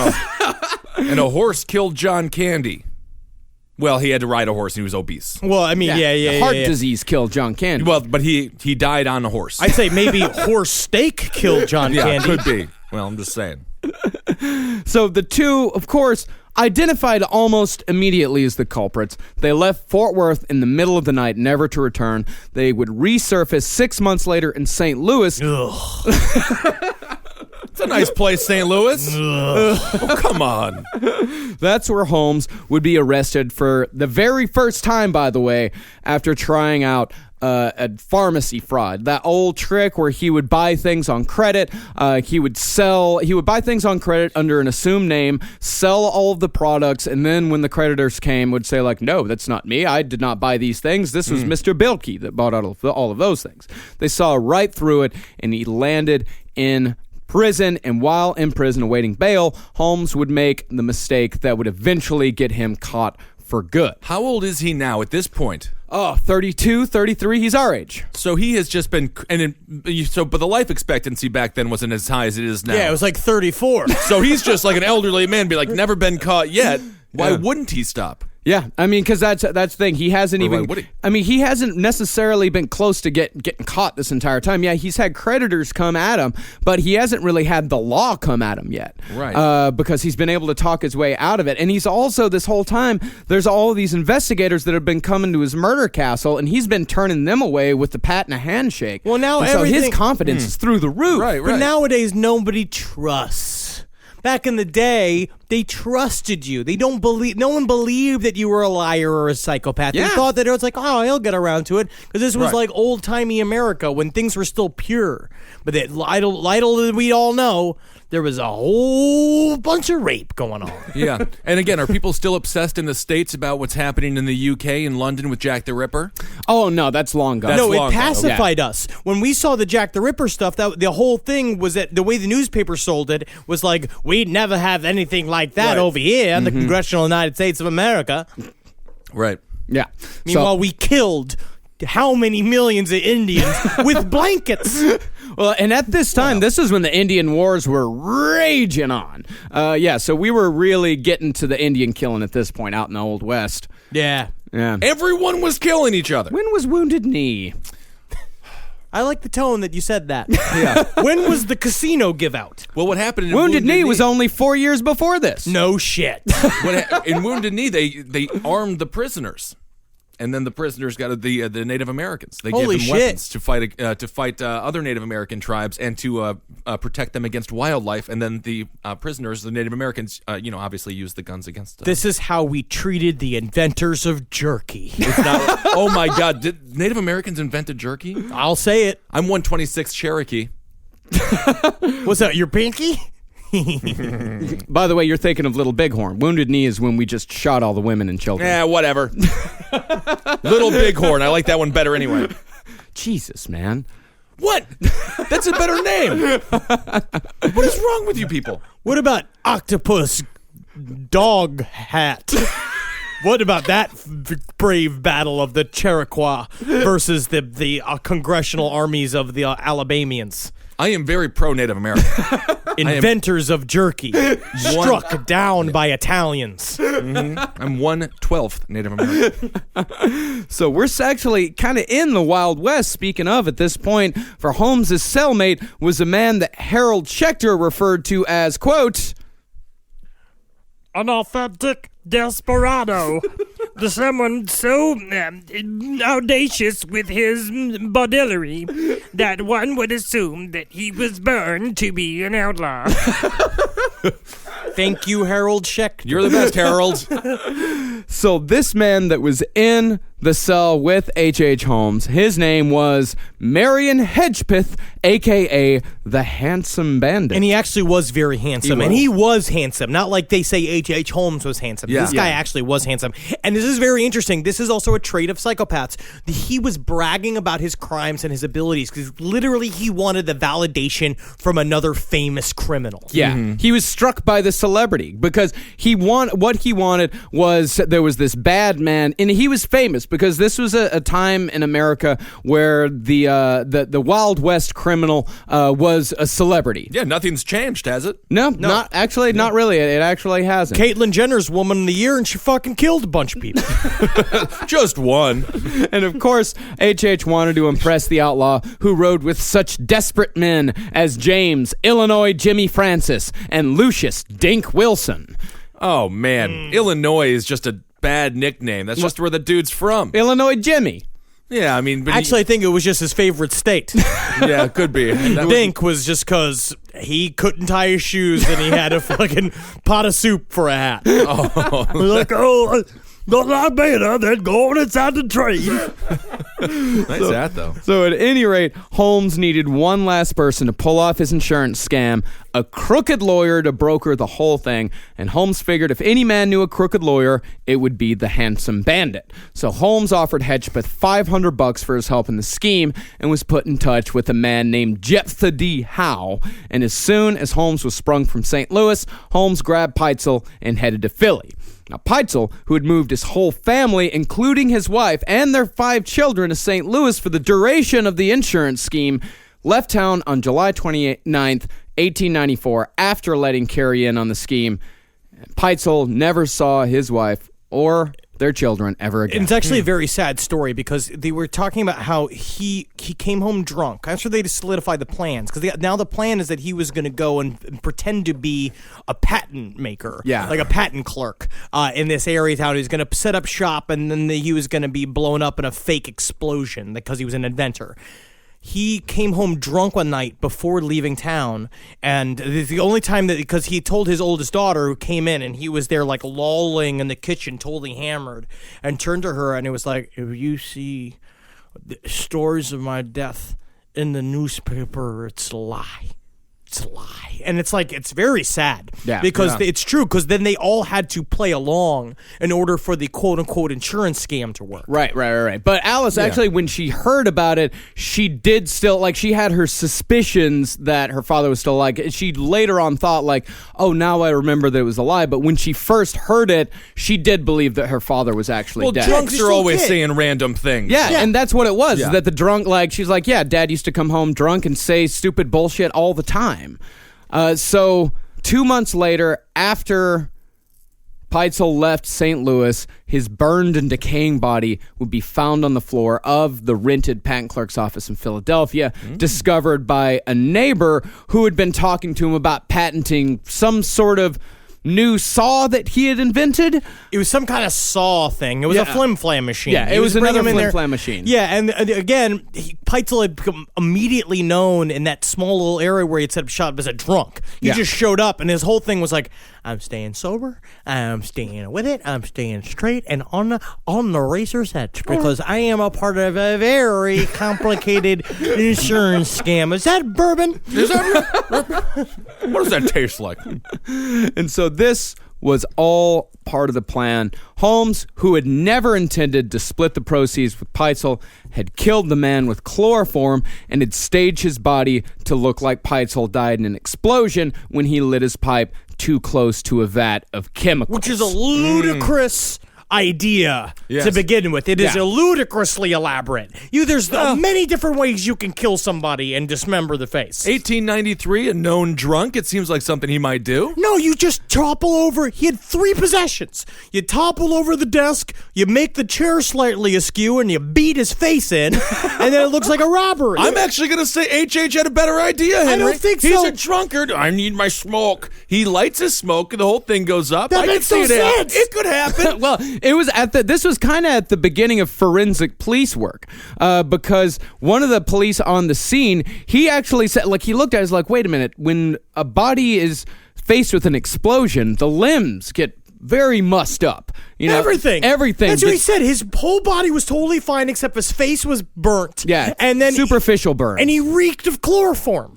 E: And a horse killed John Candy. Well, he had to ride a horse and he was obese.
D: Well, I mean, yeah.
A: Heart disease killed John Candy.
E: Well, but he died on a horse.
D: I'd say maybe horse steak killed John Candy.
E: Could be. Well, I'm just saying.
A: So the two, of course, identified almost immediately as the culprits. They left Fort Worth in the middle of the night, never to return. They would resurface 6 months later in St. Louis.
E: It's a nice place, St. Louis. Oh, come on.
A: That's where Holmes would be arrested for the very first time, by the way, after trying out a pharmacy fraud. That old trick where he would buy things on credit. He would buy things on credit under an assumed name, sell all of the products, and then when the creditors came, would say like, no, that's not me. I did not buy these things. This was Mr. Bilkey that bought all of those things. They saw right through it, and he landed in prison, and while in prison awaiting bail, Holmes would make the mistake that would eventually get him caught for good.
E: How old is he now at this point?
A: Oh, 32, 33, he's our age.
E: So he has just been, but the life expectancy back then wasn't as high as it is now.
D: Yeah, it was like 34.
E: So he's just like an elderly man, be like, never been caught yet. Why wouldn't he stop?
A: Yeah, I mean, because that's the thing. He hasn't
E: Or why
A: even.
E: would he?
A: I mean, he hasn't necessarily been close to getting caught this entire time. Yeah, he's had creditors come at him, but he hasn't really had the law come at him yet.
E: Right.
A: Because he's been able to talk his way out of it, and he's also this whole time. There's all of these investigators that have been coming to his murder castle, and he's been turning them away with the pat and a handshake.
D: Well, now
A: and so his
D: everything-
A: confidence is through the roof.
E: Right,
D: But nowadays, nobody trusts. Back in the day, they trusted you. No one believed that you were a liar or a psychopath.
A: Yeah.
D: They thought that it was like, oh, he'll get around to it. Because this was
E: Right.
D: like old-timey America when things were still pure. But that little we all know, there was a whole bunch of rape going on.
E: Yeah. And again, are people still obsessed in the States about what's happening in the UK and London with Jack the Ripper?
A: Oh no, that's long gone.
E: That's
D: No,
E: long
D: it
E: gone.
D: pacified us. When we saw the Jack the Ripper stuff, that the whole thing was that the way the newspaper sold it was like, we'd never have anything like that
E: Right.
D: over here in the Congressional United States of America.
E: Right.
A: Yeah.
D: Meanwhile, we killed how many millions of Indians with blankets?
A: Well, and at this time, this is when the Indian Wars were raging on. So we were really getting to the Indian killing at this point out in the Old West.
D: Yeah.
A: Yeah.
E: Everyone was killing each other.
A: When was Wounded Knee?
D: I like the tone that you said that. Yeah. When was the casino give out?
E: Well, what happened in
A: Wounded Knee was only 4 years before this.
D: No shit.
E: In Wounded Knee, they armed the prisoners. And then the prisoners got the Native Americans. They
D: Holy
E: gave them
D: shit.
E: weapons to fight other Native American tribes and to protect them against wildlife. And then the prisoners, the Native Americans, obviously used the guns against them.
D: This is how we treated the inventors of jerky.
E: Oh my God! Did Native Americans invented jerky?
D: I'll say it.
E: I'm 126 Cherokee.
D: What's that, your pinky?
A: By the way, you're thinking of Little Bighorn. Wounded Knee is when we just shot all the women and children.
E: Yeah, whatever. Little Bighorn. I like that one better anyway.
A: Jesus, man.
E: What? That's a better name. What is wrong with you people?
D: What about octopus dog hat? What about that brave battle of the Cherokee versus the congressional armies of the Alabamians?
E: I am very pro Native American.
D: Inventors of jerky, struck down by Italians.
E: I'm 1/12 Native American.
A: So we're actually kind of in the Wild West. Speaking of, at this point, for Holmes' cellmate was a man that Harold Schechter referred to as, quote,
G: an authentic desperado. The someone so audacious with his bodillery that one would assume that he was born to be an outlaw.
D: Thank you, Harold Schechter.
E: You're the best, Harold.
A: So this man that was in the cell with H.H. Holmes, his name was Marion Hedgepeth, a.k.a. the Handsome Bandit.
D: And he actually was very handsome. And he was handsome. Not like they say H.H. Holmes was handsome.
E: Yeah.
D: This guy actually was handsome. And this is very interesting. This is also a trait of psychopaths. He was bragging about his crimes and his abilities because literally he wanted the validation from another famous criminal.
A: Yeah, he was struck by the celebrity because what he wanted was there was this bad man, and he was famous because this was a time in America where the Wild West criminal was a celebrity.
E: Yeah, nothing's changed, has it?
A: No, not actually, not really. It actually hasn't.
D: Caitlyn Jenner's Woman of the Year, and she fucking killed a bunch of people.
E: Just one.
A: And of course, H.H. wanted to impress the outlaw who rode with such desperate men as James, Illinois Jimmy Francis, and Lucius Dink Wilson.
E: Oh, man. Illinois is just a bad nickname. That's just where the dude's from.
A: Illinois Jimmy.
E: Yeah, I mean... But
D: Actually, I think it was just his favorite state.
E: yeah, it could be.
D: Dink was just because he couldn't tie his shoes and he had a fucking pot of soup for a hat.
G: Like, oh, not like better than going inside the train.
E: Nice hat, though.
A: So at any rate, Holmes needed one last person to pull off his insurance scam, a crooked lawyer to broker the whole thing, and Holmes figured if any man knew a crooked lawyer, it would be the handsome bandit. So Holmes offered Hedgepeth $500 for his help in the scheme and was put in touch with a man named Jephthah D. Howe. And as soon as Holmes was sprung from St. Louis, Holmes grabbed Peitzel and headed to Philly. Now, Peitzel, who had moved his whole family, including his wife and their 5 children, to St. Louis for the duration of the insurance scheme, left town on July 29th, 1894, after letting Carey in on the scheme. Peitzel never saw his wife or their children ever again.
D: And it's actually a very sad story because they were talking about how he came home drunk. I'm sure they just solidified the plans because now the plan is that he was going to go and pretend to be a patent maker, like a patent clerk in this area town. He was going to set up shop and then he was going to be blown up in a fake explosion because he was an inventor. He came home drunk one night before leaving town, and the only time that, because he told his oldest daughter who came in, and he was there like lolling in the kitchen, totally hammered, and turned to her, and it was like, if you see the stories of my death in the newspaper, it's a lie. It's a lie. And it's like, it's very sad. Because it's true, because then they all had to play along in order for the quote-unquote insurance scam to work.
A: Right. But Alice, actually, when she heard about it, she did still, like, she had her suspicions that her father was still alive. She later on thought, like, oh, now I remember that it was a lie. But when she first heard it, she did believe that her father was actually dead.
E: Drunks are always saying random things.
A: Yeah, and that's what it was, is that the drunk, like, she's like, yeah, Dad used to come home drunk and say stupid bullshit all the time. So 2 months later, after Peitzel left St. Louis, his burned and decaying body would be found on the floor of the rented patent clerk's office in Philadelphia, discovered by a neighbor who had been talking to him about patenting some sort of new saw that he had invented.
D: It was some kind of saw thing. It was a flim-flam machine.
A: Yeah, it was another flim-flam machine.
D: Yeah, and again, Peitzel had become immediately known in that small little area where he had set up shop as a drunk. He just showed up, and his whole thing was like, I'm staying sober, I'm staying with it, I'm staying straight, and on the racer's edge, because I am a part of a very complicated insurance scam. Is that bourbon?
E: Is that what does that taste like?
A: And so this was all part of the plan. Holmes, who had never intended to split the proceeds with Peitzel, had killed the man with chloroform and had staged his body to look like Peitzel died in an explosion when he lit his pipe too close to a vat of chemicals.
D: Which is a ludicrous idea to begin with. It is ludicrously elaborate. There's many different ways you can kill somebody and dismember the face.
E: 1893, a known drunk. It seems like something he might do.
D: No, you just topple over. He had 3 possessions. You topple over the desk, you make the chair slightly askew, and you beat his face in, and then it looks like a robbery.
E: I'm actually going to say H.H. had a better idea, Henry.
D: I don't think so.
E: He's a drunkard. I need my smoke. He lights his smoke, and the whole thing goes up.
D: That makes no sense.
E: It could happen.
A: Well, it was this was kind of at the beginning of forensic police work, because one of the police on the scene, he actually said, like, he looked at it, like, wait a minute, when a body is faced with an explosion, the limbs get very mussed up. Everything.
D: That's what he said. His whole body was totally fine except his face was burnt.
A: Yeah,
D: and then
A: superficial burn.
D: And he reeked of chloroform.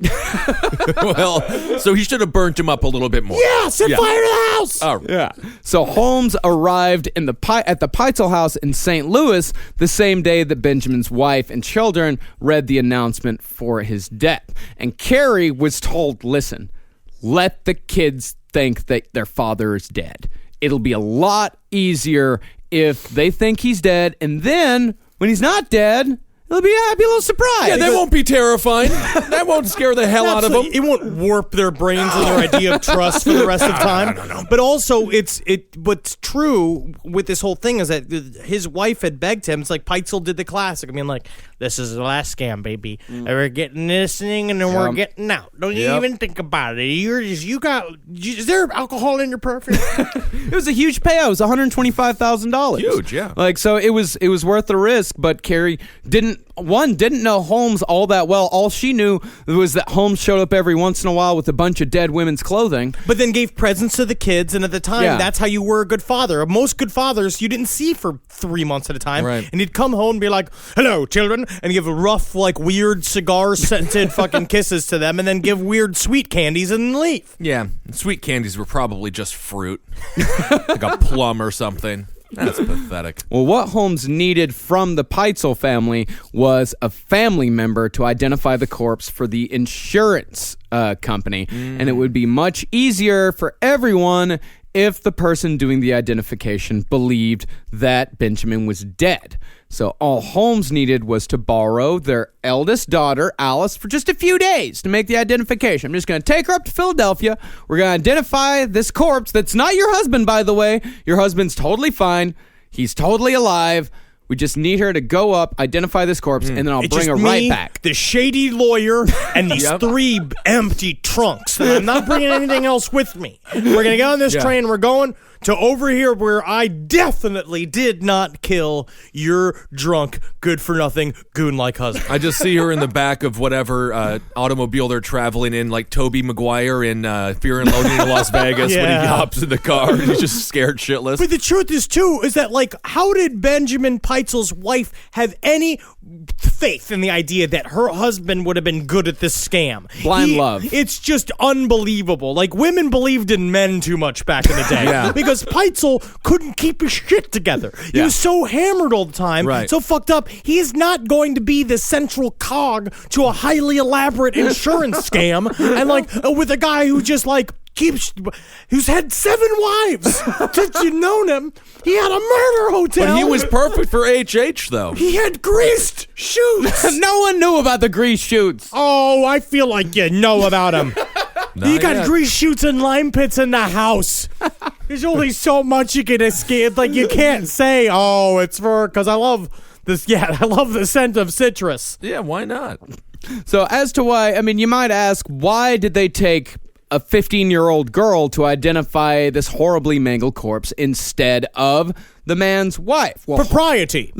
E: Well, so he should have burnt him up a little bit more.
D: Yeah, set fire to the house.
E: Oh,
A: yeah. So Holmes arrived at the Peitzel house in St. Louis the same day that Benjamin's wife and children read the announcement for his death. And Carey was told, listen, let the kids think that their father is dead. It'll be a lot easier if they think he's dead, and then when he's not dead, it'll be a little surprise.
E: Yeah, that won't be terrifying. That won't scare the hell out of them.
D: It won't warp their brains and their idea of trust for the rest of the time. No. But also, what's true with this whole thing is that his wife had begged him. It's like Peitzel did the classic. I mean, like, this is the last scam, baby. We're getting this thing, and then we're getting out. Don't you even think about it. Is there alcohol in your perfume?
A: It was a huge payout. It was $125,000.
E: Huge, yeah.
A: Like, so it was worth the risk, but Carey didn't didn't know Holmes all that well. All she knew was that Holmes showed up every once in a while with a bunch of dead women's clothing.
D: But then gave presents to the kids, and at the time,
A: Yeah.
D: that's how you were a good father. Most good fathers you didn't see for 3 months at a time.
E: Right.
D: And he'd come home and be like, hello, children, and give rough, like, weird cigar-scented fucking kisses to them, and then give weird sweet candies and leave.
E: Yeah, sweet candies were probably just fruit, like a plum or something. That's pathetic.
A: Well, what Holmes needed from the Peitzel family was a family member to identify the corpse for the insurance company. And it would be much easier for everyone if the person doing the identification believed that Benjamin was dead. So all Holmes needed was to borrow their eldest daughter, Alice, for just a few days to make the identification. I'm just going to take her up to Philadelphia. We're going to identify this corpse that's not your husband, by the way. Your husband's totally fine. He's totally alive. We just need her to go up, identify this corpse, and then I'll
D: It's
A: bring her
D: just
A: right
D: me,
A: back.
D: the shady lawyer, and these 3 empty trunks. And I'm not bringing anything else with me. We're going to get on this train. We're going to over here where I definitely did not kill your drunk, good-for-nothing, goon-like husband.
E: I just see her in the back of whatever automobile they're traveling in, like Tobey Maguire in Fear and Loathing in Las Vegas when he
D: Yeah.
E: hops in the car and he's just scared shitless.
D: But the truth is, too, is that, like, how did Benjamin Peitzel's wife have any faith in the idea that her husband would have been good at this scam?
A: Blind love.
D: It's just unbelievable. Like, women believed in men too much back in the day.
E: Yeah.
D: Because Peitzel couldn't keep his shit together. He was so hammered all the time,
E: Right.
D: so fucked up. He is not going to be the central cog to a highly elaborate insurance scam. And, like, with a guy who just, like, who's had 7 wives since you known him. He had a murder hotel.
E: But he was perfect for H.H., though.
D: He had greased shoes.
A: No one knew about the grease shoots.
D: Oh, I feel like you know about him. You got
E: yet.
D: grease shoots and lime pits in the house. There's only so much you can escape. Like, you can't say, oh, it's for, because I love this. Yeah, I love the scent of citrus.
E: Yeah, why not?
A: So as to why, I mean, you might ask, why did they take a 15-year-old girl to identify this horribly mangled corpse instead of the man's wife? Well,
D: Propriety.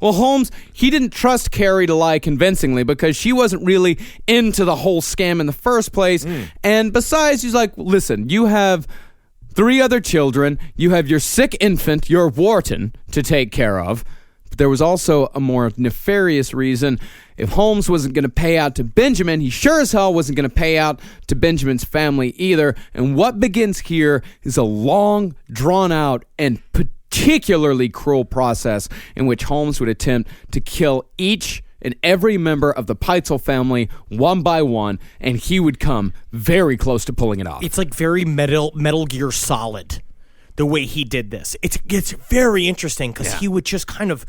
A: Well, Holmes, he didn't trust Carrie to lie convincingly because she wasn't really into the whole scam in the first place. And besides, he's like, listen, you have 3 other children. You have your sick infant, your Wharton, to take care of. But there was also a more nefarious reason. If Holmes wasn't going to pay out to Benjamin, he sure as hell wasn't going to pay out to Benjamin's family either. And what begins here is a long, drawn-out, and particularly cruel process in which Holmes would attempt to kill each and every member of the Peitzel family one by one, and he would come very close to pulling it off.
D: It's like very Metal Gear Solid, the way he did this. It's very interesting because he would just kind of,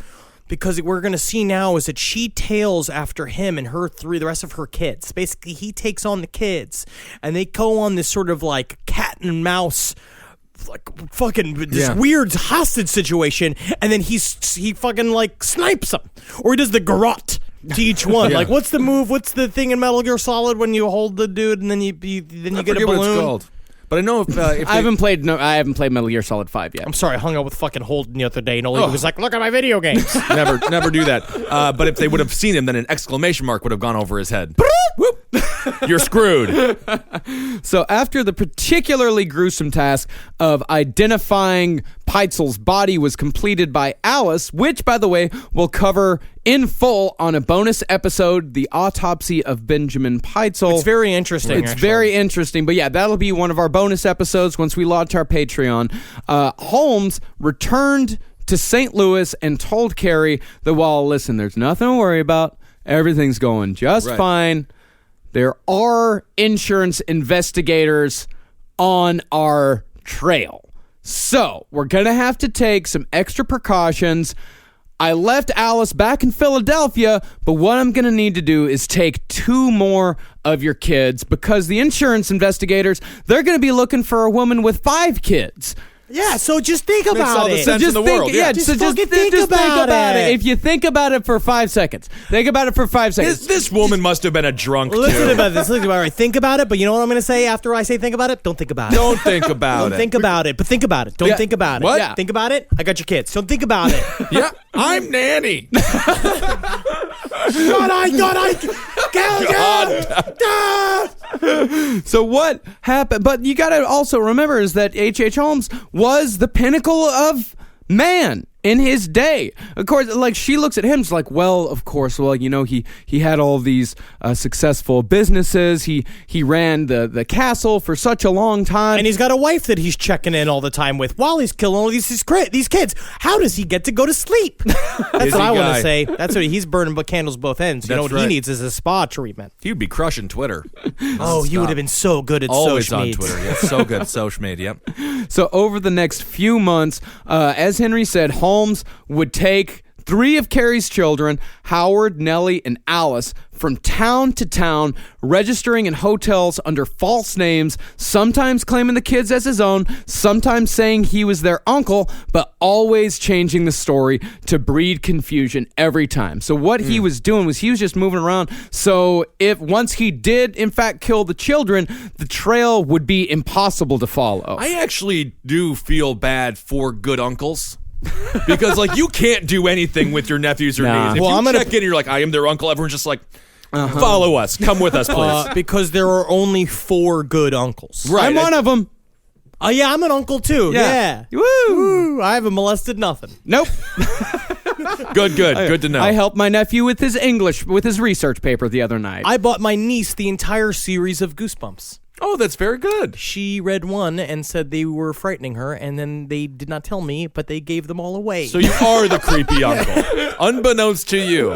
D: because what we're going to see now is that she tails after him and the rest of her kids. Basically, he takes on the kids, and they go on this sort of like cat and mouse, like fucking this weird hostage situation, and then he fucking like snipes them, or he does the garrote to each one. Like, what's the move? What's the thing in Metal Gear Solid when you hold the dude and then you get a
E: What it's
D: balloon?
E: called. But I know if
A: I haven't played Metal Gear Solid 5 yet.
D: I'm sorry, I hung out with fucking Holden the other day, and he was like, "Look at my video games."
E: never do that. But if they would have seen him, then an exclamation mark would have gone over his head. Whoop. You're screwed.
A: So after the particularly gruesome task of identifying Peitzel's body was completed by Alice, which, by the way, we'll cover in full on a bonus episode, The Autopsy of Benjamin Peitzel.
D: It's very interesting.
A: It's very interesting. But yeah, that'll be one of our bonus episodes once we launch our Patreon. Holmes returned to St. Louis and told Carrie that, well, listen, there's nothing to worry about. Everything's going just fine. There are insurance investigators on our trail. So we're going to have to take some extra precautions. I left Alice back in Philadelphia, but what I'm going to need to do is take 2 more of your kids because the insurance investigators, they're going to be looking for a woman with 5 kids.
D: Yeah, so just think
E: Makes
D: about
E: all the
D: it.
E: sense in the world. Yeah,
D: Just fucking think about it.
A: If you think about it for 5 seconds, think about it for 5 seconds.
E: This woman must have been a drunk,
D: Listen
E: too.
D: about this. Listen about it. Think about it, but you know what I'm going to say after I say think about it? Don't think about it.
E: Don't think about
D: Don't
E: it.
D: think about it, but think about it. Don't
A: Yeah.
D: think about it.
E: What?
A: Yeah.
D: Think about it. I got your kids. Don't think about it.
E: Yeah, I'm nanny.
A: So what happened? But you got to also remember is that H.H. Holmes was the pinnacle of man in his day. Of course, like she looks at him, it's like, well, of course, well, you know, he had all these successful businesses. He ran the castle for such a long time,
D: And he's got a wife that he's checking in all the time with while he's killing all these kids. How does he get to go to sleep? That's
E: Busy
D: what I want
E: guy.
D: to say. That's what he's burning candles both ends. You know
E: That's
D: what he
E: right.
D: needs is a spa treatment.
E: He would be crushing Twitter.
D: Oh, you would have been so good at
E: Always
D: social
E: on
D: media.
E: Twitter. Yeah, so good. Socialmedia. Yep.
A: So over the next few months, as Henry said, Holmes would take 3 of Carrie's children, Howard, Nellie, and Alice, from town to town, registering in hotels under false names, sometimes claiming the kids as his own, sometimes saying he was their uncle, but always changing the story to breed confusion every time. So what he was doing was he was just moving around. So if once he did, in fact, kill the children, the trail would be impossible to follow.
E: I actually do feel bad for good uncles. Because, like, you can't do anything with your nephews or
A: Nah.
E: nieces. If
D: Well,
E: you
D: I'm gonna-
E: check in and you're like, I am their uncle, everyone's just like, follow us. Come with us, please.
D: Because there are only 4 good uncles.
E: Right.
A: I'm one of them.
D: Oh, yeah, I'm an uncle too. Yeah.
A: Woo!
D: Woo, I haven't molested nothing.
A: Nope.
E: Good to know.
A: I helped my nephew with his English, with his research paper the other night.
D: I bought my niece the entire series of Goosebumps.
E: Oh, that's very good.
D: She read one and said they were frightening her, and then they did not tell me, but they gave them all away.
E: So you are the creepy uncle, unbeknownst to you.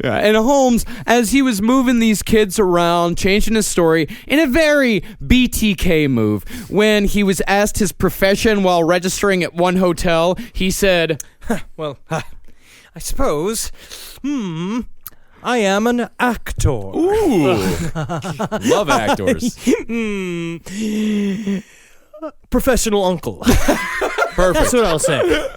A: Yeah, and Holmes, as he was moving these kids around, changing his story in a very BTK move, when he was asked his profession while registering at one hotel, he said,
D: well, I suppose, I am an actor.
E: Ooh. Love actors.
D: Professional uncle.
E: Perfect.
D: That's what I'll say.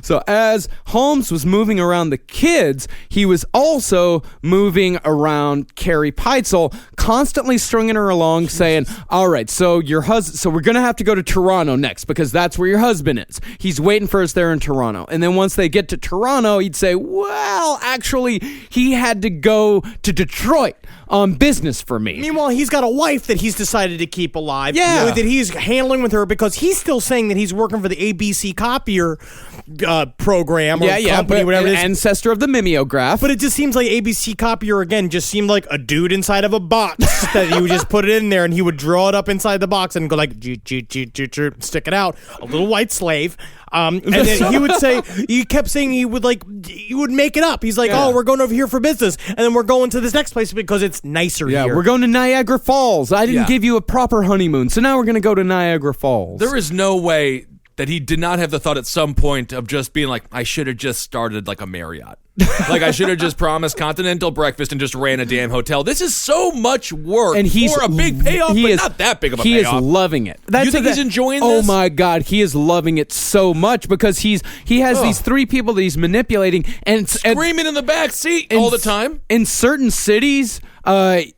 A: So as Holmes was moving around the kids, he was also moving around Carrie Peitzel, constantly stringing her along, saying, all right, so your husband, so we're going to have to go to Toronto next because that's where your husband is. He's waiting for us there in Toronto. And then once they get to Toronto, he'd say, well, actually, he had to go to Detroit on business for me.
D: Meanwhile, he's got a wife that he's decided to keep alive.
A: Yeah.
D: That he's handling with her because he's still saying that he's working for the ABC copier program or company, whatever it is.
A: Ancestor of the mimeograph.
D: But it just seems like ABC copier, again, just seemed like a dude inside of a box that you would just put it in there and he would draw it up inside the box and go like, stick it out. A little white slave. And then he would say, he kept saying he would make it up. He's like, oh, we're going over here for business. And then we're going to this next place because it's nicer
A: Yeah,
D: here.
A: we're going to Niagara Falls. I didn't
E: Yeah.
A: give you a proper honeymoon, so now we're going to go to Niagara Falls.
E: There is no way that he did not have the thought at some point of just being like, I should have just started like a Marriott. Like, I should have just promised continental breakfast and just ran a damn hotel. This is so much work
A: and he's
E: for a big payoff, but not that big of a
A: he
E: payoff.
A: is loving it.
E: You think he's enjoying
A: Oh
E: this?
A: my God, he is loving it so much because he has these 3 people that he's manipulating and
E: Screaming in the back seat all the time.
A: In certain cities,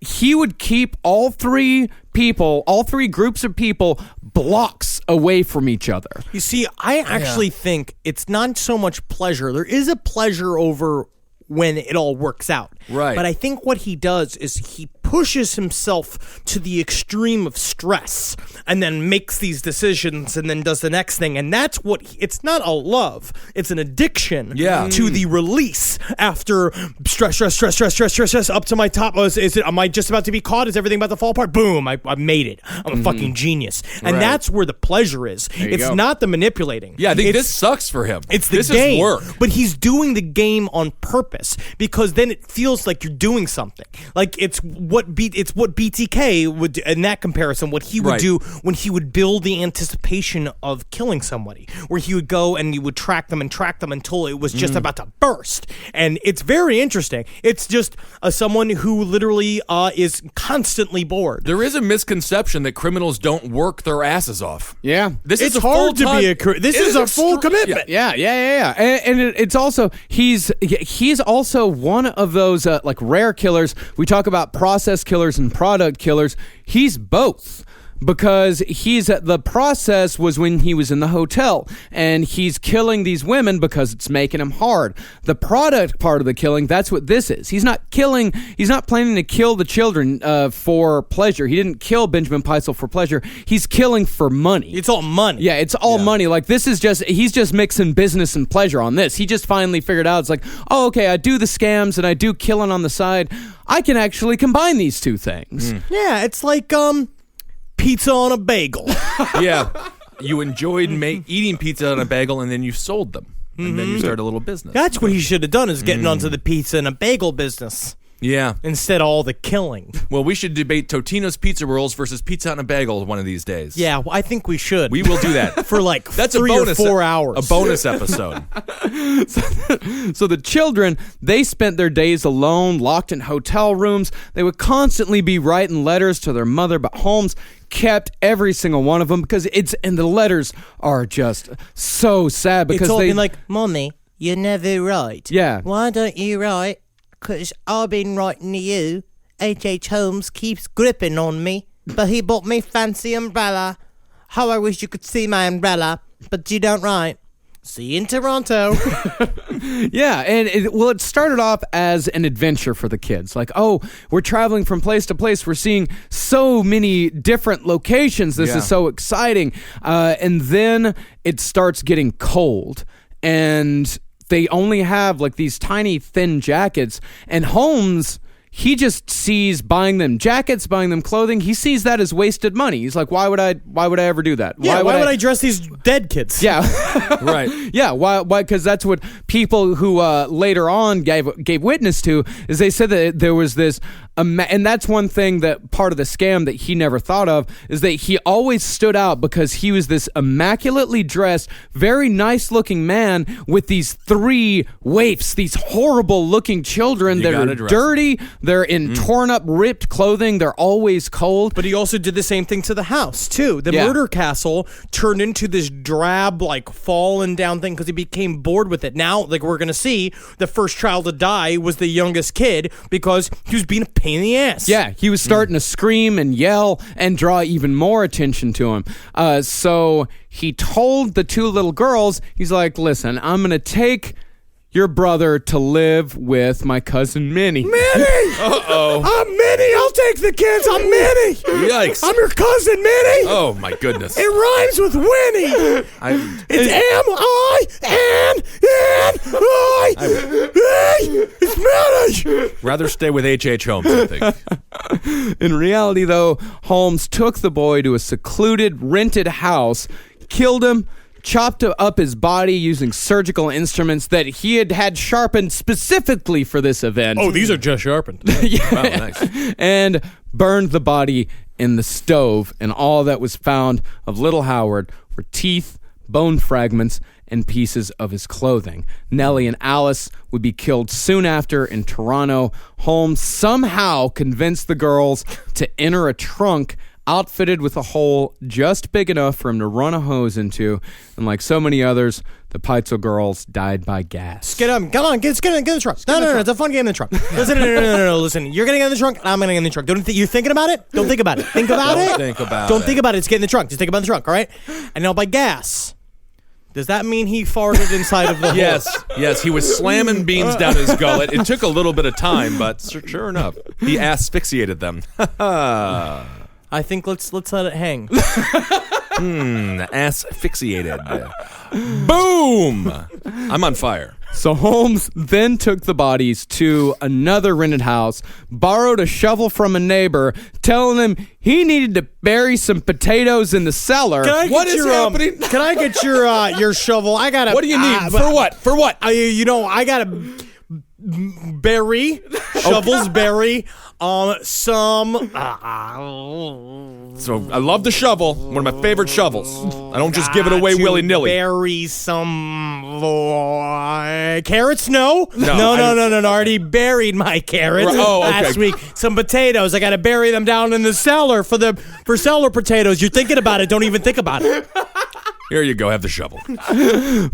A: he would keep all 3 groups of people blocks away from each other.
D: You see, I actually think it's not so much pleasure. There is a pleasure over when it all works out.
E: Right.
D: But I think what he does is he pushes himself to the extreme of stress and then makes these decisions and then does the next thing. And that's what it's not a love. It's an addiction to the release after stress up to my top. Am I just about to be caught? Is everything about to fall apart? Boom. I made it. I'm a fucking genius. And that's where the pleasure is. It's
A: go.
D: not the manipulating.
E: Yeah, I think this sucks for him.
D: It's the
E: this
D: game,
E: is work.
D: but he's doing the game on purpose because then it feels like you're doing something. Like it's what what BTK would do, in that comparison. What he would do when he would build the anticipation of killing somebody, where he would go and he would track them until it was just about to burst. And it's very interesting. It's just someone who literally is constantly bored.
E: There is a misconception that criminals don't work their asses off.
A: Yeah.
E: This
D: It's
E: is
D: hard to be this is a full commitment.
A: Yeah. And it's also he's also one of those like rare killers. We talk about process killers and product killers. He's both. Because the process was when he was in the hotel and he's killing these women because it's making him hard. The product part of the killing, that's what this is. He's not planning to kill the children for pleasure. He didn't kill Benjamin Peitzel for pleasure. He's killing for money.
D: It's all money.
A: Yeah, it's all money. Like he's just mixing business and pleasure on this. He just finally figured out, it's like, oh, okay, I do the scams and I do killing on the side. I can actually combine these two things.
D: Yeah, it's like, pizza on a bagel.
E: Yeah. You enjoyed eating pizza on a bagel and then you sold them. And then you started a little business.
D: That's what he should have done, is getting onto the pizza and a bagel business.
E: Yeah.
D: Instead of all the killing.
E: Well, we should debate Totino's Pizza Rolls versus pizza on a bagel one of these days.
D: Yeah, well, I think we should.
E: We will do that.
D: For like
E: That's
D: 3
E: a bonus,
D: or 4 hours.
E: A bonus episode.
A: So the children, they spent their days alone, locked in hotel rooms. They would constantly be writing letters to their mother, but Holmes kept every single one of them because the letters are just so sad because
F: it's all been like, Mommy, you never write.
A: Yeah.
F: Why don't you write? Because I've been writing to you. H.H.Holmes keeps gripping on me, but he bought me fancy umbrella. How I wish you could see my umbrella, but you don't write. See you in Toronto.
A: Yeah, and it started off as an adventure for the kids. Like, oh, we're traveling from place to place. We're seeing so many different locations. This is so exciting. And then it starts getting cold, and they only have like these tiny thin jackets. And Holmes, he just sees buying them jackets, buying them clothing. He sees that as wasted money. He's like, why would I ever do that?
D: Yeah, why would I dress these dead kids?
A: Yeah.
E: Right.
A: Yeah, why? Because that's what people who later on gave witness to, is they said that there was this, and that's one thing that part of the scam that he never thought of, is that he always stood out because he was this immaculately dressed, very nice looking man with these 3 waifs, these horrible looking children that are dirty. They're in torn up, ripped clothing. They're always cold.
D: But he also did the same thing to the house, too. The murder castle turned into this drab, like, fallen down thing because he became bored with it. Now, like we're going to see, the first child to die was the youngest kid because he was being a pain in the ass.
A: Yeah, he was starting to scream and yell and draw even more attention to him. So he told the 2 little girls, he's like, listen, I'm going to take your brother to live with my cousin Minnie.
D: Minnie!
E: Uh-oh.
D: I'm Minnie! I'll take the kids! I'm Minnie!
E: Yikes.
D: I'm your cousin Minnie!
E: Oh, my goodness.
D: It rhymes with Winnie! It's M-I-N-N-I! It's Minnie!
E: Rather stay with H.H. Holmes, I think.
A: In reality, though, Holmes took the boy to a secluded, rented house, killed him, chopped up his body using surgical instruments that he had sharpened specifically for this event.
D: Oh, these are just sharpened.
A: Yeah.
E: Wow, nice.
A: And burned the body in the stove, and all that was found of little Howard were teeth, bone fragments, and pieces of his clothing. Nellie and Alice would be killed soon after in Toronto. Holmes somehow convinced the girls to enter a trunk outfitted with a hole just big enough for him to run a hose into, and like so many others, the Peitzel girls died by gas.
D: Get in the trunk. No, it's a fun game in the trunk. Listen, no, listen. You're getting in the trunk, and I'm getting in the trunk. You're thinking about it? Don't think about it. Think about it. Don't think about it. It's get in the trunk. Just think about the trunk, all right? And now by gas, does that mean he farted inside of the hole?
E: Yes, he was slamming beans down his gullet. It took a little bit of time, but sure enough, he asphyxiated them.
D: I think let's let it hang.
E: Asphyxiated. Boom! I'm on fire.
A: So Holmes then took the bodies to another rented house, borrowed a shovel from a neighbor, telling him he needed to bury some potatoes in the cellar.
E: What is happening?
D: Can I get your shovel? I gotta.
E: What do you need? For what? For what?
D: I gotta bury shovels, bury
E: So I love the shovel. One of my favorite shovels. I don't just give it away willy-nilly.
D: Bury some carrots? No.
E: No,
D: I already buried my carrots last week. Some potatoes. I got to bury them down in the cellar for cellar potatoes. You're thinking about it. Don't even think about it.
E: Here you go. Have the shovel.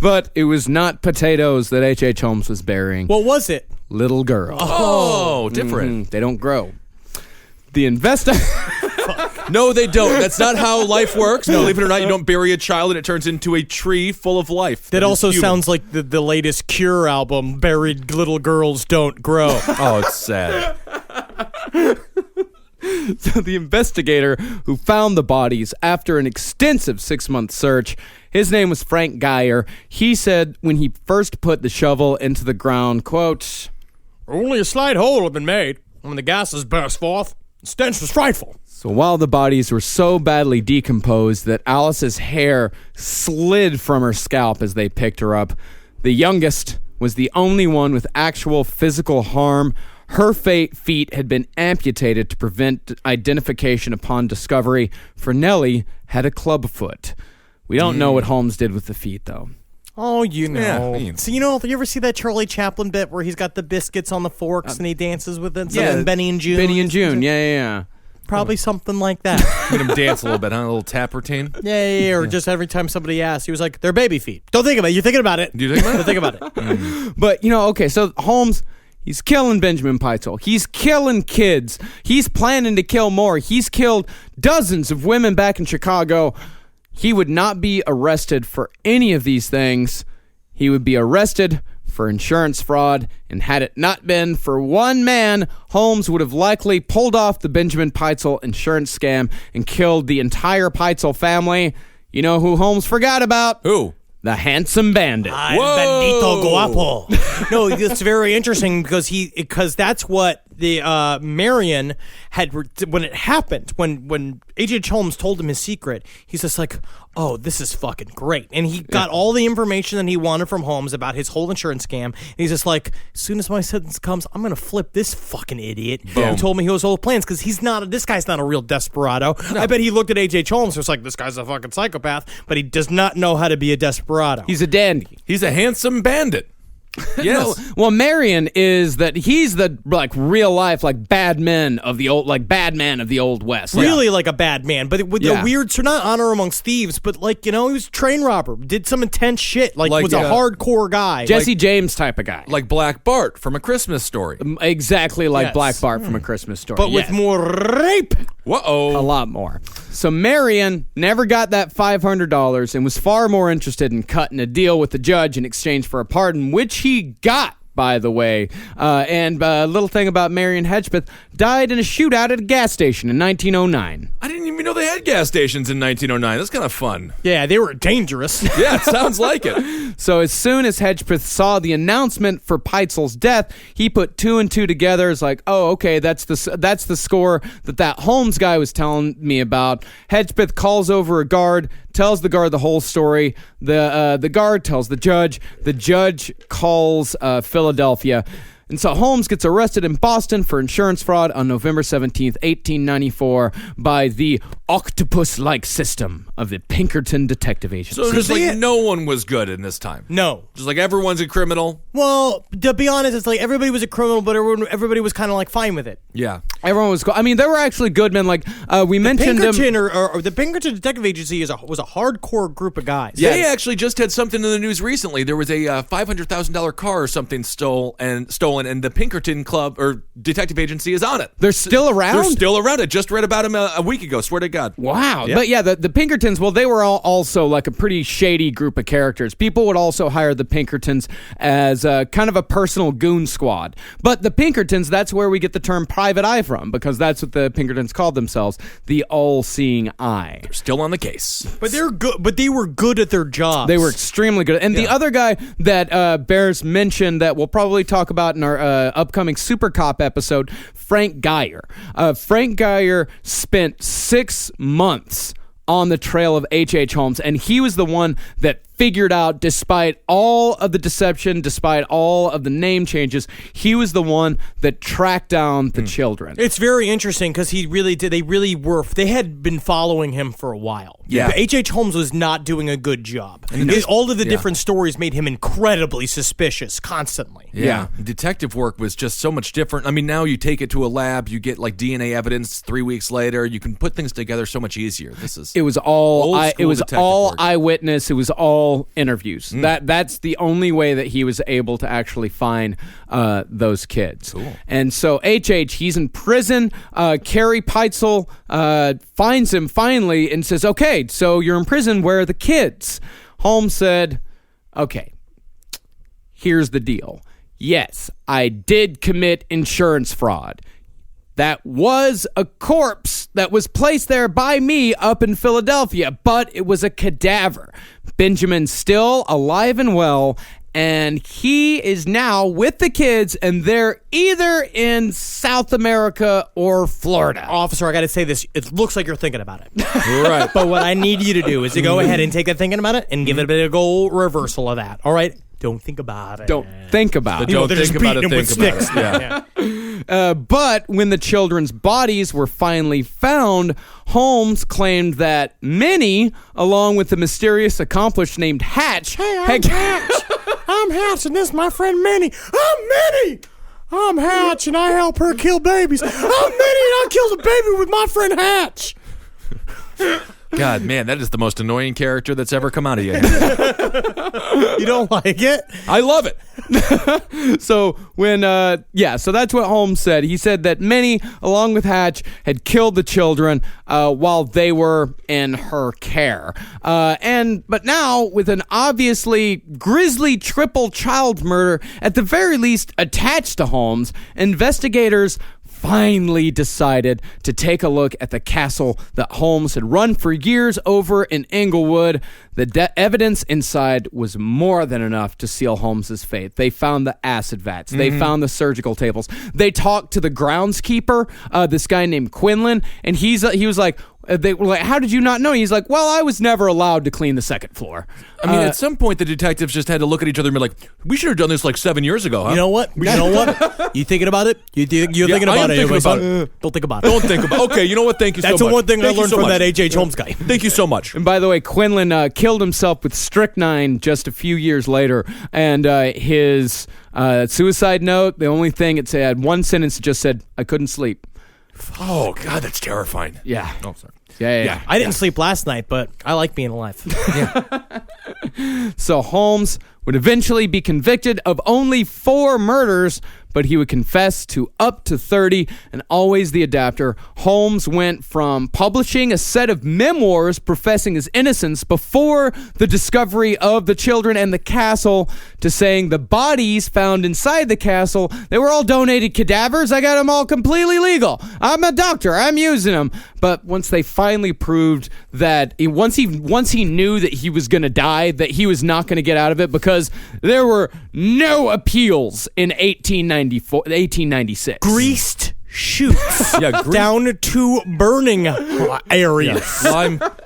A: But it was not potatoes that H.H. Holmes was burying.
D: What was it?
A: Little girls.
E: Oh, different.
A: They don't grow. The
E: No, they don't. That's not how life works. Believe it or not, you don't bury a child and it turns into a tree full of life.
D: That also sounds like the latest Cure album, Buried Little Girls Don't Grow.
E: Oh, it's sad.
A: So the investigator who found the bodies after an extensive 6-month search, his name was Frank Geyer. He said when he first put the shovel into the ground, quote,
F: "Only a slight hole had been made when the gases burst forth. The stench was frightful."
A: So while the bodies were so badly decomposed that Alice's hair slid from her scalp as they picked her up, the youngest was the only one with actual physical harm. Her feet had been amputated to prevent identification upon discovery, for Nellie had a club foot. We don't know what Holmes did with the feet, though.
D: Oh, you know.
E: Yeah.
D: So, you ever see that Charlie Chaplin bit where he's got the biscuits on the forks and he dances with it? So Benny and June.
A: Benny and June, yeah.
D: Probably something like that.
E: Made him dance a little bit, huh? A little tap routine.
D: Yeah. Or just every time somebody asks, he was like, "They're baby feet." Don't think about it. You're thinking about it.
E: Do you think about it?
D: Don't think about it.
A: But, okay, so Holmes, he's killing Benjamin Pitezel. He's killing kids. He's planning to kill more. He's killed dozens of women back in Chicago. He would not be arrested for any of these things. He would be arrested for insurance fraud, and had it not been for one man, Holmes would have likely pulled off the Benjamin Pitezel insurance scam and killed the entire Pitezel family. You know who Holmes forgot about?
E: Who?
A: The handsome bandit.
D: Bandito guapo. No, it's very interesting because that's what the Marion had when it happened. When H.H. Holmes told him his secret, he's just like, "Oh, this is fucking great," and he got all the information that he wanted from Holmes about his whole insurance scam. And he's just like, "As soon as my sentence comes, I'm gonna flip this fucking idiot who told me his whole plans because this guy's not a real desperado." No. I bet he looked at H.H. Holmes and was like, "This guy's a fucking psychopath," but he does not know how to be a desperado.
A: He's a dandy.
E: He's a handsome bandit. Yes.
A: No, well, Marion is that he's the real life bad man of the old West.
D: Really like a bad man, but with the weird, so not honor amongst thieves, but he was a train robber, did some intense shit, was a hardcore guy,
A: Jesse James type of guy,
E: like Black Bart from A Christmas Story.
A: Exactly like Black Bart from A Christmas Story,
D: but with more rape.
E: Whoa,
A: a lot more. So Marion never got that $500 and was far more interested in cutting a deal with the judge in exchange for a pardon, which he got, by the way. And a little thing about Marion Hedgepeth, died in a shootout at a gas station in 1909.
E: I didn't even know they had gas stations in 1909. That's kind of fun.
D: Yeah, they were dangerous.
E: Yeah, it sounds like it.
A: So as soon as Hedgepeth saw the announcement for Pitezel's death, he put 2 and 2 together. It's like, oh, okay, that's the score that Holmes guy was telling me about. Hedgepeth calls over a guard, tells the guard the whole story. The guard tells the judge. The judge calls Philadelphia. And so Holmes gets arrested in Boston for insurance fraud on November 17th, 1894 by the octopus-like system of the Pinkerton Detective Agency.
E: So just no one was good in this time.
D: No.
E: Just everyone's a criminal.
D: Well, to be honest, it's everybody was a criminal, but everybody was kind of fine with it.
E: Yeah.
A: Everyone was cool. I mean, there were actually good men. We mentioned
D: Pinkerton or the Pinkerton Detective Agency was a hardcore group of guys.
E: Yeah. They actually just had something in the news recently. There was a $500,000 car or something stolen, and the Pinkerton Club or Detective Agency is on it.
A: They're still around?
E: They're still around. I just read about them a week ago. Swear to God.
A: Wow. Yeah. But yeah, the Pinkertons, well, they were also a pretty shady group of characters. People would also hire the Pinkertons as kind of a personal goon squad. But the Pinkertons, that's where we get the term private eye from, because that's what the Pinkertons called themselves, the all-seeing eye.
E: They're still on the case.
D: But they're good. But they were good at their jobs.
A: They were extremely good. And the other guy that bears mention that we'll probably talk about in our upcoming Super Cop episode, Frank Geyer. Frank Geyer spent 6 months on the trail of H.H. Holmes, and he was the one that figured out, despite all of the deception, despite all of the name changes, he was the one that tracked down the children.
D: It's very interesting because he really did. They had been following him for a while.
E: Yeah.
D: H.H. Holmes was not doing a good job. All of the different stories made him incredibly suspicious constantly.
E: Yeah. Detective work was just so much different. I mean, now you take it to a lab, you get like DNA evidence 3 weeks later, you can put things together so much easier.
A: It was all
E: work.
A: eyewitness. It was all interviews. That's the only way that he was able to actually find those kids.
E: Cool.
A: And so H.H., he's in prison. Carrie Peitzel finds him finally and says, okay, so you're in prison. Where are the kids? Holmes said, okay, here's the deal. Yes, I did commit insurance fraud. That was a corpse that was placed there by me up in Philadelphia, but it was a cadaver. Benjamin's still alive and well, and he is now with the kids, and they're either in South America or Florida.
D: Officer, I got to say this. It looks like you're thinking about it.
E: Right.
D: But what I need you to do is to go ahead and take that thinking about it and give it a big old reversal of that. All right? Don't think about it.
A: Don't think about it.
E: Don't
D: they're
E: think
D: just
E: about it,
D: beating him
E: think
D: with
E: about it.
D: sticks.
E: Yeah.
A: But when the children's bodies were finally found, Holmes claimed that Minnie, along with the mysterious accomplice named Hatch,
F: Hatch. I'm Hatch, and this is my friend Minnie. I'm Minnie. I'm Hatch, and I help her kill babies. I'm Minnie, and I killed a baby with my friend Hatch.
E: God, man, that is the most annoying character that's ever come out of you.
D: You don't like it?
E: I love it.
A: So so that's what Holmes said. He said that Minnie, along with Hatch, had killed the children while they were in her care. But now, with an obviously grisly triple child murder, at the very least attached to Holmes, investigators finally decided to take a look at the castle that Holmes had run for years over in Englewood. The evidence inside was more than enough to seal Holmes's fate. They found the acid vats. They found the surgical tables. They talked to the groundskeeper, this guy named Quinlan, and he was like, they were like, how did you not know? He's like, well, I was never allowed to clean the second floor.
E: I mean, at some point, the detectives just had to look at each other and be like, we should have done this like 7 years ago, huh?
D: You know what? You thinking about it? You're thinking about it.
E: Thinking about it.
D: Don't think about it.
E: Don't think about it. Okay, you know what? Thank you so much.
D: That's the one thing I
E: Thank you
D: learned
E: so
D: from
E: much.
D: that H.H. Holmes guy.
E: Thank you so much.
A: And by the way, Quinlan killed himself with strychnine just a few years later. And his suicide note, the only thing it had one sentence that just said, I couldn't sleep.
E: Oh, God, that's terrifying.
A: Yeah.
E: Oh, sorry.
A: Yeah.
D: I didn't sleep last night, but I like being alive.
A: So Holmes would eventually be convicted of only 4 murders, but he would confess to up to 30, and always the adapter. Holmes went from publishing a set of memoirs professing his innocence before the discovery of the children and the castle to saying the bodies found inside the castle, they were all donated cadavers. I got them all completely legal. I'm a doctor. I'm using them. But once they finally proved that, once he knew that he was going to die, that he was not going to get out of it because there were no appeals in 1896.
D: Greased chutes.
E: Yeah,
D: down to burning areas.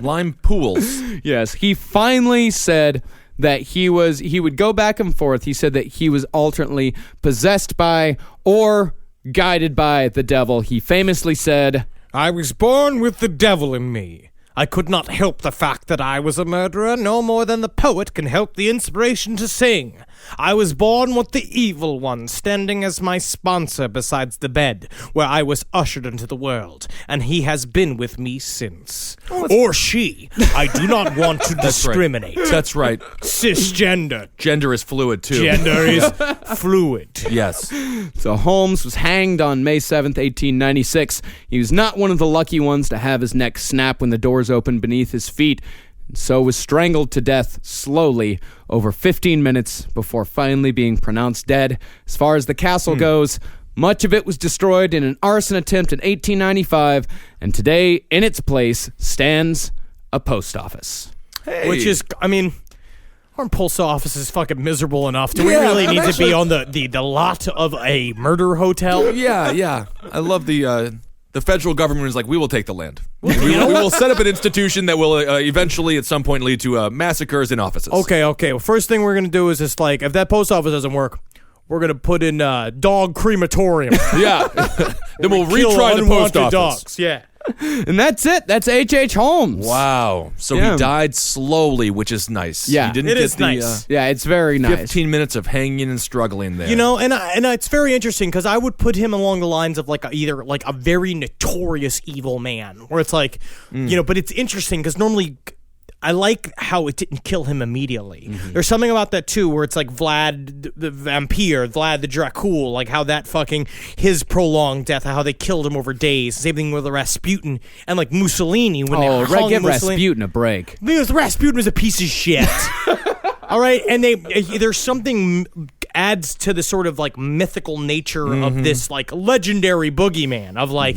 E: Lime pools.
A: Yes, he finally said that he would go back and forth. He said that he was alternately possessed by or guided by the devil. He famously said,
F: I was born with the devil in me. I could not help the fact that I was a murderer, no more than the poet can help the inspiration to sing. I was born with the evil one standing as my sponsor besides the bed where I was ushered into the world, and he has been with me since. Or she. I do not want to discriminate.
E: That's right.
F: Cisgender.
E: Gender is fluid, too.
F: Gender is fluid.
E: Yes.
A: So Holmes was hanged on May 7th, 1896. He was not one of the lucky ones to have his neck snap when the doors opened beneath his feet, and so was strangled to death slowly over 15 minutes before finally being pronounced dead. As far as the castle goes, much of it was destroyed in an arson attempt in 1895, and today in its place stands a post office.
D: Which is, I mean, our post office is fucking miserable enough. Do we really need to be on the lot of a murder hotel?
E: Yeah. I love the the federal government is like, we will take the land. We will set up an institution that will eventually, at some point, lead to massacres in offices.
D: Okay. Well, first thing we're going to do is just like, if that post office doesn't work, we're going to put in dog crematorium.
E: Yeah. Then we'll retry the post office.
D: Dogs. Yeah.
A: And that's it. That's H.H. Holmes.
E: Wow. So
A: Yeah.
E: he died slowly, which is nice.
A: Yeah.
E: He didn't
D: It
E: get
D: is
E: the,
D: nice.
A: Yeah, it's very nice.
E: 15 minutes of hanging and struggling there.
D: You know, and it's very interesting because I would put him along the lines of like either like a very notorious evil man, where it's like, but it's interesting because normally I like how it didn't kill him immediately. There's something about that too, where it's like Vlad the Vampire, Vlad the Dracul, like how that fucking his prolonged death, how they killed him over days. Same thing with Rasputin and like Mussolini when they hung
A: give
D: Mussolini.
A: Rasputin a break.
D: Because Rasputin was a piece of shit. All right, and there's something adds to the sort of like mythical nature of this like legendary boogeyman of like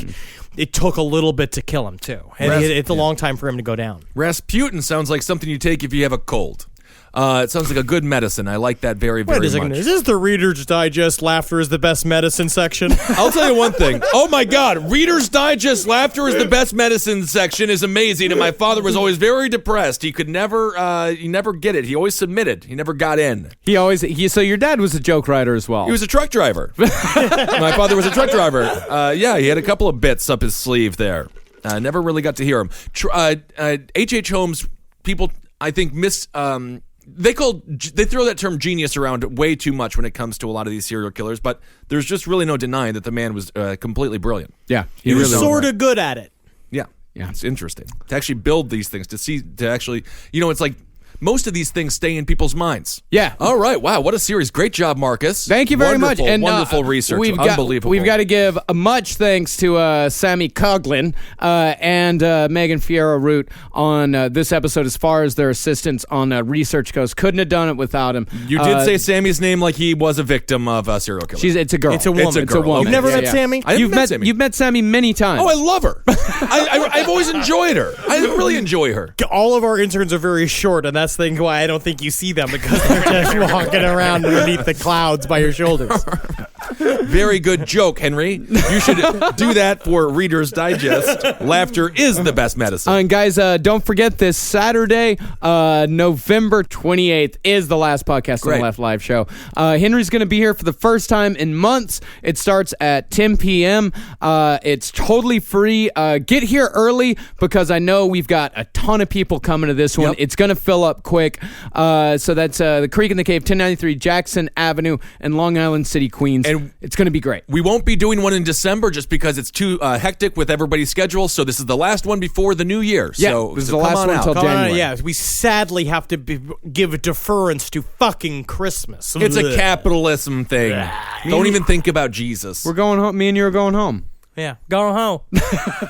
D: it took a little bit to kill him too, and it's a long time for him to go down.
E: Rasputin sounds like something you take if you have a cold. It sounds like a good medicine. I like that very, very
D: Wait a second,
E: much.
D: is this the Reader's Digest laughter is the best medicine section?
E: I'll tell you one thing. Oh my God, Reader's Digest laughter is the best medicine section is amazing, and my father was always very depressed. He could never, get it. He always submitted. He never got in.
A: So your dad was a joke writer as well.
E: He was a truck driver. My father was a truck driver. He had a couple of bits up his sleeve there. Never really got to hear him. H.H. Holmes, people, I think, They throw that term genius around way too much when it comes to a lot of these serial killers, but there's just really no denying that the man was completely brilliant.
A: Yeah,
D: He was sort of good at it.
E: Yeah, it's interesting to actually build these things, to actually, it's like most of these things stay in people's minds.
A: Yeah.
E: All right. Wow. What a series. Great job, Marcus.
A: Thank you very much. And
E: wonderful research. Unbelievable.
A: We've got to give a much thanks to Sammy Coughlin and Megan Fierro-Root on this episode as far as their assistance on research goes. Couldn't have done it without him.
E: You did say Sammy's name like he was a victim of a serial killer.
A: It's a girl.
D: It's a woman.
E: It's a girl.
D: You've never met Sammy?
E: I haven't met Sammy.
A: You've met Sammy many times.
E: Oh, I love her. I've always enjoyed her. I really enjoy her.
D: All of our interns are very short, and that's the thing why I don't think you see them, because they're just walking around underneath the clouds by your shoulders.
E: Very good joke, Henry. You should do that for Reader's Digest. Laughter is the best medicine.
A: And guys, don't forget this Saturday, November 28th, is the last podcast on the Left Live show. Henry's going to be here for the first time in months. It starts at 10 p.m. It's totally free. Get here early because I know we've got a ton of people coming to this one.
E: Yep.
A: It's going to fill up quick. So that's the Creek in the Cave, 1093 Jackson Avenue in Long Island City, Queens. And it's going to be great.
E: We won't be doing one in December just because it's too hectic with everybody's schedule. So this is the last one before the new year.
A: Yeah,
E: so
A: this is the last one until January.
D: Yeah, we sadly have to give a deference to fucking Christmas.
E: It's a capitalism thing. Don't even think about Jesus.
A: We're going home. Me and you are going home.
D: Yeah, going home.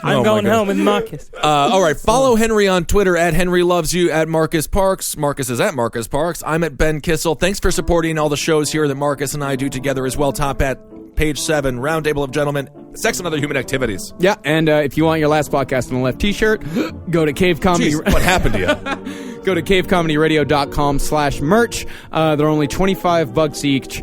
D: I'm going home with Marcus.
E: All right, follow Henry on Twitter at Henry Loves You, at Marcus Parks. Marcus is at Marcus Parks. I'm at Ben Kissel. Thanks for supporting all the shows here that Marcus and I do together as well. Top at page 7, Roundtable of Gentlemen, Sex and Other Human Activities.
A: Yeah, and if you want your Last Podcast on the Left t-shirt, go to Cave Comedy.
E: Jeez, what happened to you?
A: Go to cavecomedyradio.com/merch. They're only $25 each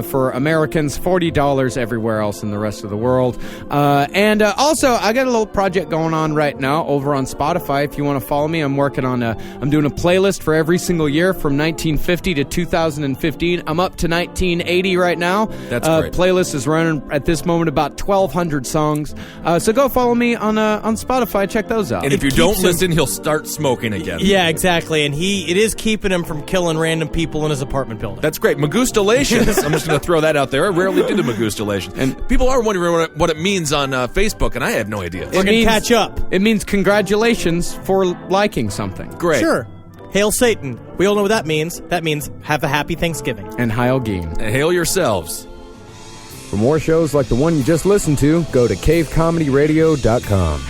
A: for Americans, $40 everywhere else in the rest of the world. And also, I got a little project going on right now over on Spotify. If you want to follow me, I'm working on I'm doing a playlist for every single year from 1950 to 2015. I'm up to 1980 right now.
E: That's great.
A: Playlist is running at this moment about 1,200 songs. So go follow me on Spotify. Check those out.
E: And if you don't listen, he'll start smoking again.
D: Yeah, exactly. And it is keeping him from killing random people in his apartment building.
E: That's great. Magustalations. I'm just going to throw that out there. I rarely do the Magustalations. And people are wondering what it means on Facebook, and I have no idea.
D: We're going to catch up.
A: It means congratulations for liking something.
E: Great.
D: Sure. Hail Satan. We all know what that means. That means have a happy Thanksgiving.
A: And Heil Geen.
E: And hail yourselves.
H: For more shows like the one you just listened to, go to cavecomedyradio.com.